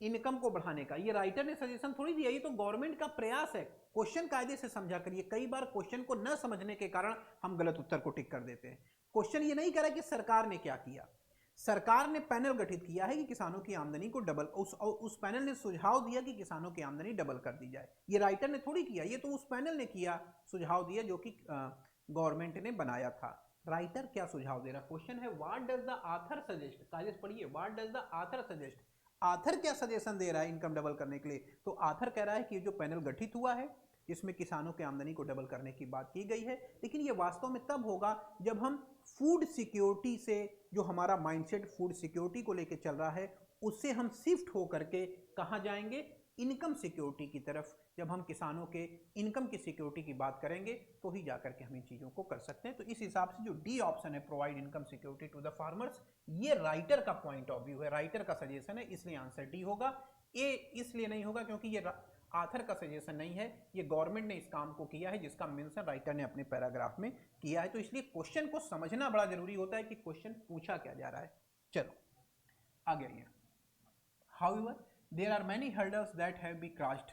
इनकम को बढ़ाने का। ये राइटर ने सजेशन थोड़ी दिया, ये तो गवर्नमेंट का प्रयास है। क्वेश्चन कायदे से समझा करिए, कई बार क्वेश्चन को न समझने के कारण हम गलत उत्तर को टिक कर देते हैं। क्वेश्चन ये नहीं कह रहा कि सरकार ने क्या किया, सरकार ने पैनल गठित किया है कि किसानों की आमदनी को डबल, उस पैनल ने सुझाव दिया कि किसानों की आमदनी डबल कर दी जाए। ये राइटर ने थोड़ी किया, ये तो उस पैनल ने किया, सुझाव दिया जो कि गवर्नमेंट ने बनाया था। राइटर क्या सुझाव दे रहा? क्वेश्चन है what does the author suggest, कायदे से पढ़िए, what does the author suggest, author क्या सजेशन दे रहा है इनकम डबल करने के लिए? तो ऑथर कह रहा है कि जो पैनल गठित हुआ है जिसमें किसानों की आमदनी को डबल करने की बात की गई है। लेकिन ये वास्तव में तब होगा जब हम फूड सिक्योरिटी से, जो हमारा माइंडसेट फूड सिक्योरिटी को लेकर चल रहा है, उससे हम शिफ्ट हो करके कहाँ जाएंगे, इनकम सिक्योरिटी की तरफ। जब हम किसानों के इनकम की सिक्योरिटी की बात करेंगे तो ही जाकर के हम इन चीज़ों को कर सकते हैं। तो इस हिसाब से जो डी ऑप्शन है, provide income security to the farmers, ये राइटर का पॉइंट ऑफ व्यू है, राइटर का सजेशन है, इसलिए आंसर डी होगा। ए इसलिए नहीं होगा क्योंकि ये आथर का सजेशन नहीं है, ये गवर्नमेंट ने इस काम को किया है जिसका मेंशन राइटर ने अपने पैराग्राफ में किया है। तो इसलिए क्वेश्चन को समझना बड़ा जरूरी होता है कि क्वेश्चन पूछा क्या जा रहा है। चलो आगे आइए। However, there are many hurdles that have been crossed.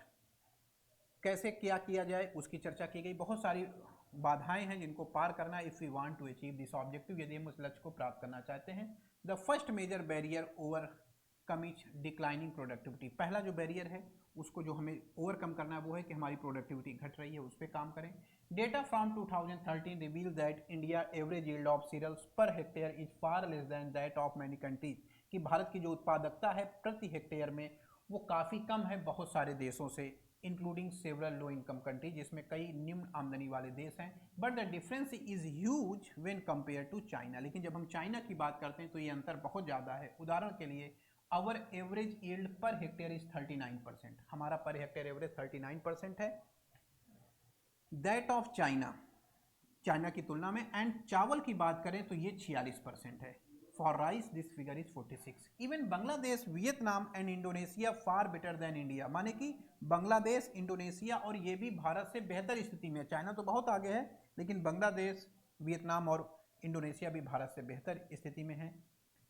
कैसे क्या किया जाए उसकी चर्चा की गई। बहुत सारी बाधाएं हैं जिनको पार करना है if we want to achieve this objective, यदि हम उस लक्ष्य को प्राप्त करना चाहते हैं। The first major barrier overcome is declining productivity. पहला जो बैरियर है उसको जो हमें ओवरकम करना है वो है कि हमारी प्रोडक्टिविटी घट रही है, उस पर काम करें। Data from 2013 reveal that India average yield of cereals per hectare is far less than that of many countries, कि भारत की जो उत्पादकता है प्रति हेक्टेयर में वो काफ़ी कम है बहुत सारे देशों से, including several low income country, जिसमें कई निम्न आमदनी वाले देश हैं। But the difference is huge when compare to China. लेकिन जब हम चाइना की बात करते हैं तो ये अंतर बहुत ज़्यादा है। उदाहरण के लिए आवर एवरेज यील्ड पर हेक्टेयर इज 39%, हमारा पर हेक्टेयर एवरेज 39% है, दैट ऑफ चाइना, चाइना की तुलना में। एंड चावल की बात करें तो ये 46% है। For rice this figure is 46। Even Bangladesh, Vietnam and Indonesia far better than India, माने कि बांग्लादेश, इंडोनेशिया और ये भी भारत से बेहतर स्थिति में है। चाइना तो बहुत आगे है लेकिन बांग्लादेश, वियतनाम और इंडोनेशिया भी भारत से बेहतर स्थिति में है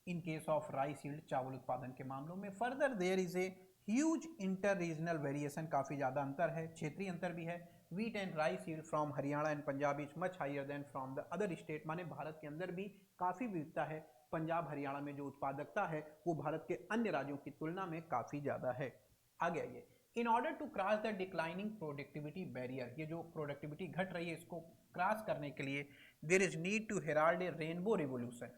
in case of rice yield, चावल उत्पादन के मामलों में। Further there is a huge inter regional variation, काफ़ी ज़्यादा अंतर है, क्षेत्रीय अंतर भी है। Wheat and rice yield from Haryana and Punjab is much higher than from the other state, माने भारत के अंदर भी काफ़ी विविधता है। पंजाब हरियाणा में जो उत्पादकता है वो भारत के अन्य राज्यों की तुलना में काफ़ी ज़्यादा है। आगे आइए। In order to cross the declining productivity barrier, ये जो प्रोडक्टिविटी घट रही है इसको क्रॉस करने के लिए there is need to herald a rainbow revolution.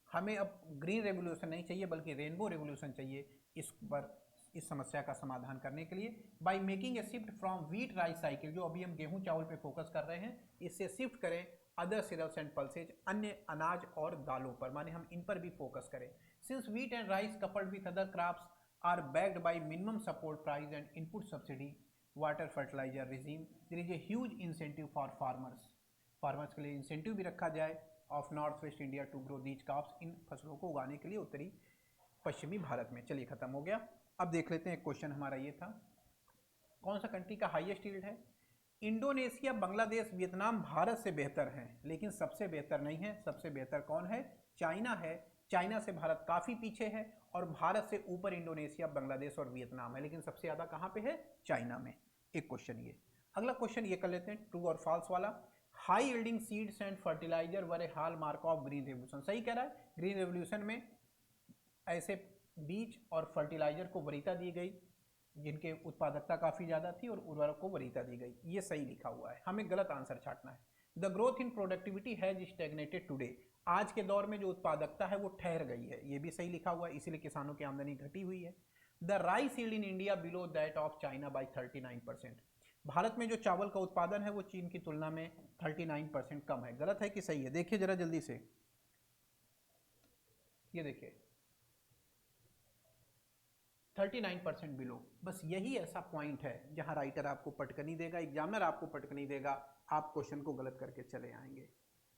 हमें अब ग्रीन रेवोल्यूशन नहीं चाहिए बल्कि रेनबो रेवोल्यूशन चाहिए इस पर, इस समस्या का समाधान करने के लिए। By making a shift from wheat rice cycle, जो अभी हम गेहूं चावल पे फोकस कर रहे हैं, इससे शिफ्ट करें अदर सीरियल्स एंड पल्सेज, अन्य अनाज और दालों पर, माने हम इन पर भी फोकस करें। Since wheat and rice coupled with other crops are backed by minimum support price and input subsidy, water fertiliser regime, there is a huge incentive for farmers. Farmers के लिए इंसेंटिव भी रखा जाए of north west India to grow these crops, इन फसलों को उगाने के लिए उत्तरी पश्चिमी भारत में। चलिए खत्म हो गया। अब देख लेते हैं, क्वेश्चन हमारा ये था, कौन सा कंट्री का हाईएस्ट यील्ड है। इंडोनेशिया, बांग्लादेश, वियतनाम भारत से बेहतर हैं लेकिन सबसे बेहतर नहीं है। सबसे बेहतर कौन है, चाइना है। चाइना से भारत काफ़ी पीछे है और भारत से ऊपर इंडोनेशिया, बांग्लादेश और वियतनाम है, लेकिन सबसे ज़्यादा कहाँ पे है, चाइना में। एक क्वेश्चन ये। अगला क्वेश्चन ये कर लेते हैं, ट्रू और फॉल्स वाला। High yielding seeds and fertiliser were a hallmark of green revolution. सही कह रहा है, ग्रीन रेवोल्यूशन में ऐसे बीज और फर्टिलाइजर को वरीयता दी गई जिनके उत्पादकता काफ़ी ज़्यादा थी और उर्वरक को वरीयता दी गई। ये सही लिखा हुआ है, हमें गलत आंसर छांटना है। The growth in productivity has stagnated today, आज के दौर में जो उत्पादकता है वो ठहर गई है, ये भी सही लिखा हुआ है, इसीलिए किसानों की आमदनी घटी हुई है। The rice yield in India below that of China by 39%, Bharat में जो चावल का उत्पादन है वो चीन की तुलना में 39% कम है। गलत है कि सही है, देखिए जरा जल्दी से, ये देखिए 39% बिलो। बस यही ऐसा पॉइंट है जहां राइटर आपको पटकनी देगा, एग्जामिनर आपको पटकनी देगा, आप क्वेश्चन को गलत करके चले आएंगे।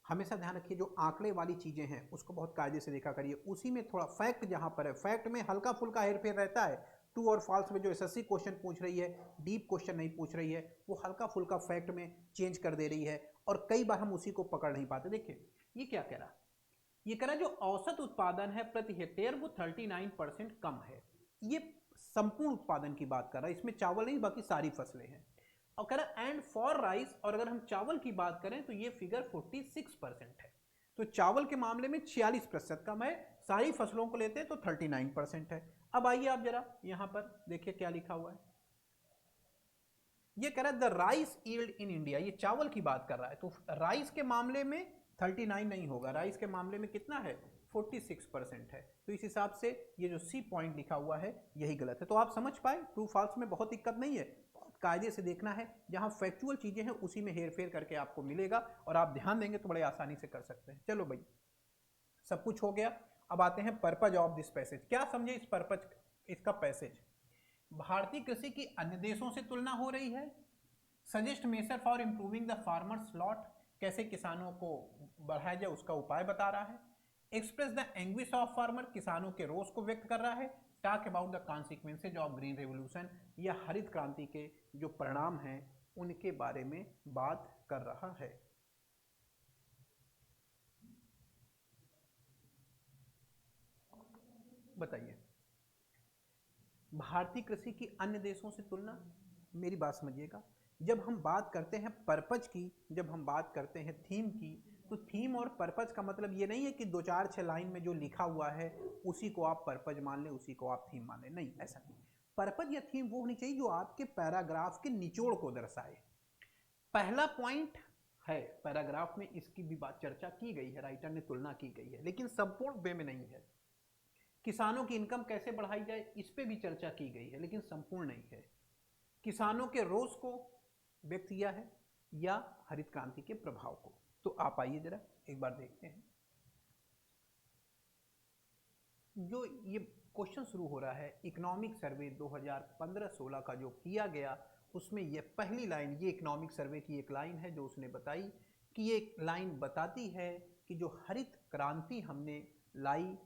हमेशा ध्यान रखिए, जो आंकड़े वाली चीज़ें हैं उसको बहुत कायदे से देखा करिए, उसी में थोड़ा फैक्ट जहां पर है, फैक्ट में हल्का फुल्का हेरफेर रहता है। ट्रू और फॉल्स में जो एसएससी क्वेश्चन पूछ रही है, डीप क्वेश्चन नहीं पूछ रही है, वो हल्का फुल्का फैक्ट में चेंज कर दे रही है और कई बार हम उसी को पकड़ नहीं पाते। देखिए ये क्या कह रहा, ये कह रहा जो औसत उत्पादन है प्रति हेक्टेयर वो 39% कम है। ये संपूर्ण उत्पादन की बात कर रहा है, इसमें चावल नहीं बाकी सारी फसलें हैं। और कह रहा एंड फॉर राइस, और अगर हम चावल की बात करें तो ये फिगर 46% है। तो चावल के मामले में 46% कम है, सारी फसलों को लेते हैं तो 39% है। अब आइए आप जरा यहां पर देखिए क्या लिखा हुआ है, ये कह रहा है the rice yield in India, ये चावल की बात कर रहा है, तो राइस के मामले में 39 नहीं होगा, राइस के मामले में कितना है, 46% है। तो इस हिसाब से ये जो सी पॉइंट लिखा हुआ है यही गलत है। तो आप समझ पाए, ट्रू फॉल्स में बहुत दिक्कत नहीं है, बहुत कायदे से देखना है, जहां फैक्चुअल चीजें हैं उसी में हेर फेर करके आपको मिलेगा और आप ध्यान देंगे तो बड़े आसानी से कर सकते हैं। चलो भाई, सब कुछ हो गया। अब आते हैं पर्पज ऑफ दिस पैसेज। क्या समझे इस पर्पज, इसका पैसेज? भारतीय कृषि की अन्य देशों से तुलना हो रही है। Suggest measure for improving the farmers lot, कैसे किसानों को बढ़ाया जाए उसका उपाय बता रहा है। Express the anguish of farmer, किसानों के रोष को व्यक्त कर रहा है। Talk about the consequences of green revolution, या हरित क्रांति के जो परिणाम हैं उनके बारे में बात कर रहा है। बताइए, भारतीय कृषि की अन्य देशों से तुलना, मेरी बात समझिएगा। जब हम बात करते हैं पर्पज की, जब हम बात करते हैं थीम की, तो थीम और पर्पज का मतलब ये नहीं है कि 2 4 6 लाइन में जो लिखा हुआ है उसी को आप पर्पज मान लें, उसी को आप थीम मान लें, नहीं, ऐसा नहीं। पर्पज या थीम वो होनी चाहिए जो आपके पैराग्राफ के निचोड़ को दर्शाए। पहला पॉइंट है पैराग्राफ में, इसकी भी बात चर्चा की गई है, राइटर ने तुलना की गई है, लेकिन संपूर्ण वे में नहीं है। किसानों की इनकम कैसे बढ़ाई जाए इस पे भी चर्चा की गई है, लेकिन संपूर्ण नहीं है। किसानों के रोष को व्यक्त किया है या हरित क्रांति के प्रभाव को। तो आप आइए जरा एक बार देखते हैं। जो ये क्वेश्चन शुरू हो रहा है, इकोनॉमिक सर्वे 2015-16 का जो किया गया, उसमें ये पहली लाइन, ये इकोनॉमिक सर्वे की एक लाइन है जो उसने बताई कि ये लाइन बताती है कि जो हरित क्रांति हमने लाई,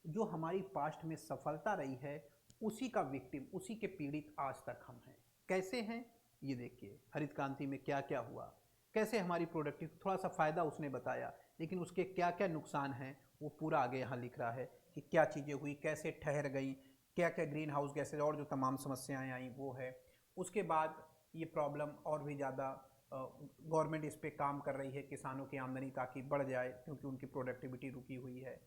जो हमारी पास्ट में सफलता रही है, उसी का विक्टिम, उसी के पीड़ित आज तक हम हैं। कैसे हैं ये देखिए, हरित क्रांति में क्या क्या हुआ, कैसे हमारी प्रोडक्टिव, थोड़ा सा फ़ायदा उसने बताया, लेकिन उसके क्या क्या नुकसान हैं वो पूरा आगे यहाँ लिख रहा है कि क्या चीज़ें हुई, कैसे ठहर गई, क्या क्या ग्रीन हाउस गैसेज और जो तमाम समस्याएं आई वो है। उसके बाद ये प्रॉब्लम और भी ज़्यादा, गवर्नमेंट इस पर काम कर रही है किसानों की आमदनी ताकि बढ़ जाए, क्योंकि उनकी प्रोडक्टिविटी रुकी हुई है।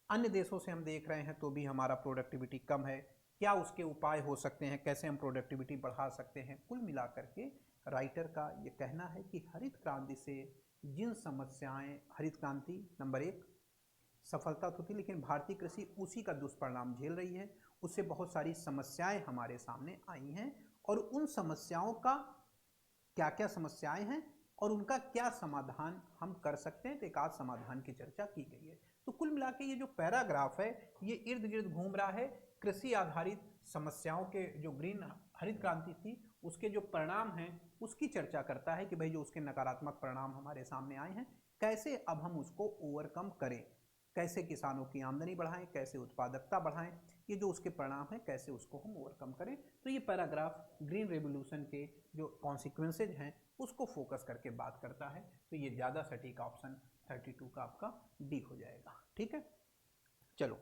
अन्य देशों से हम देख रहे हैं तो भी हमारा प्रोडक्टिविटी कम है, क्या उसके उपाय हो सकते हैं, कैसे हम प्रोडक्टिविटी बढ़ा सकते हैं। कुल मिलाकर के राइटर का ये कहना है कि हरित क्रांति से जिन समस्याएं, हरित क्रांति नंबर 1 सफलता तो थी, लेकिन भारतीय कृषि उसी का दुष्परिणाम झेल रही है। उससे बहुत सारी समस्याएं हमारे सामने आई हैं और उन समस्याओं का क्या क्या समस्याएं हैं और उनका क्या समाधान हम कर सकते हैं, तो एक आध समाधान की चर्चा की गई है। तो कुल मिला के ये जो पैराग्राफ है ये इर्द गिर्द घूम रहा है कृषि आधारित समस्याओं के, जो ग्रीन हरित क्रांति थी उसके जो परिणाम हैं उसकी चर्चा करता है कि भाई जो उसके नकारात्मक परिणाम हमारे सामने आए हैं, कैसे अब हम उसको ओवरकम करें, कैसे किसानों की आमदनी बढ़ाएं, कैसे उत्पादकता बढ़ाएं, ये जो उसके परिणाम हैं कैसे उसको हम ओवरकम करें। तो ये पैराग्राफ ग्रीन रेवोल्यूशन के जो कॉन्सिक्वेंसेज हैं उसको फोकस करके बात करता है। तो ये ज़्यादा सटीक ऑप्शन 32 का आपका डी हो जाएगा। ठीक है, चलो।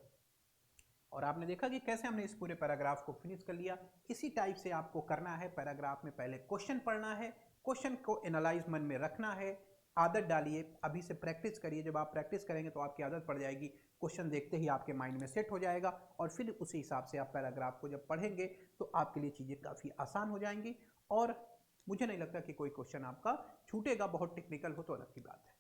और आपने देखा कि कैसे हमने इस पूरे पैराग्राफ को फिनिश कर लिया। इसी टाइप से आपको करना है, पैराग्राफ में पहले क्वेश्चन पढ़ना है, क्वेश्चन को एनालाइज मन में रखना है, आदत डालिए, अभी से प्रैक्टिस करिए। जब आप प्रैक्टिस करेंगे तो आपकी आदत पड़ जाएगी, क्वेश्चन देखते ही आपके माइंड में सेट हो जाएगा और फिर उसी हिसाब से आप पैराग्राफ को जब पढ़ेंगे तो आपके लिए चीज़ें काफ़ी आसान हो जाएंगी और मुझे नहीं लगता कि कोई क्वेश्चन आपका छूटेगा। बहुत टेक्निकल हो तो अलग की बात है।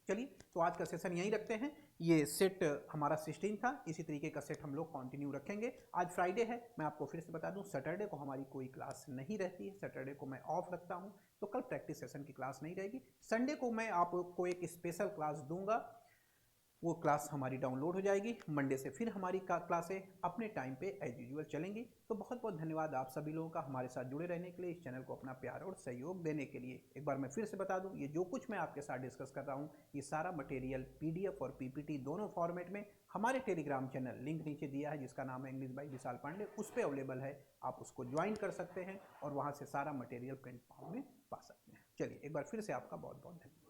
चलिए, तो आज का सेशन यहीं रखते हैं। ये सेट हमारा 16 था, इसी तरीके का सेट हम लोग कंटिन्यू रखेंगे। आज फ्राइडे है, मैं आपको फिर से बता दूं, सैटरडे को हमारी कोई क्लास नहीं रहती है, सैटरडे को मैं ऑफ रखता हूं, तो कल प्रैक्टिस सेशन की क्लास नहीं रहेगी। संडे को मैं आपको एक स्पेशल क्लास दूंगा, वो क्लास हमारी डाउनलोड हो जाएगी। मंडे से फिर हमारी क्लासें अपने टाइम पे एज यूजुअल चलेंगी। तो बहुत बहुत धन्यवाद आप सभी लोगों का हमारे साथ जुड़े रहने के लिए, इस चैनल को अपना प्यार और सहयोग देने के लिए। एक बार मैं फिर से बता दूं, ये जो कुछ मैं आपके साथ डिस्कस कर रहा हूं, ये सारा मटेरियल PDF और PPT दोनों फॉर्मेट में हमारे टेलीग्राम चैनल, लिंक नीचे दिया है जिसका नाम है इंग्लिश बाय विशाल पांडे, उस पर अवेलेबल है। आप उसको ज्वाइन कर सकते हैं और वहाँ से सारा मटेरियल प्रिंट फॉर्म में पा सकते हैं। चलिए, एक बार फिर से आपका बहुत बहुत धन्यवाद।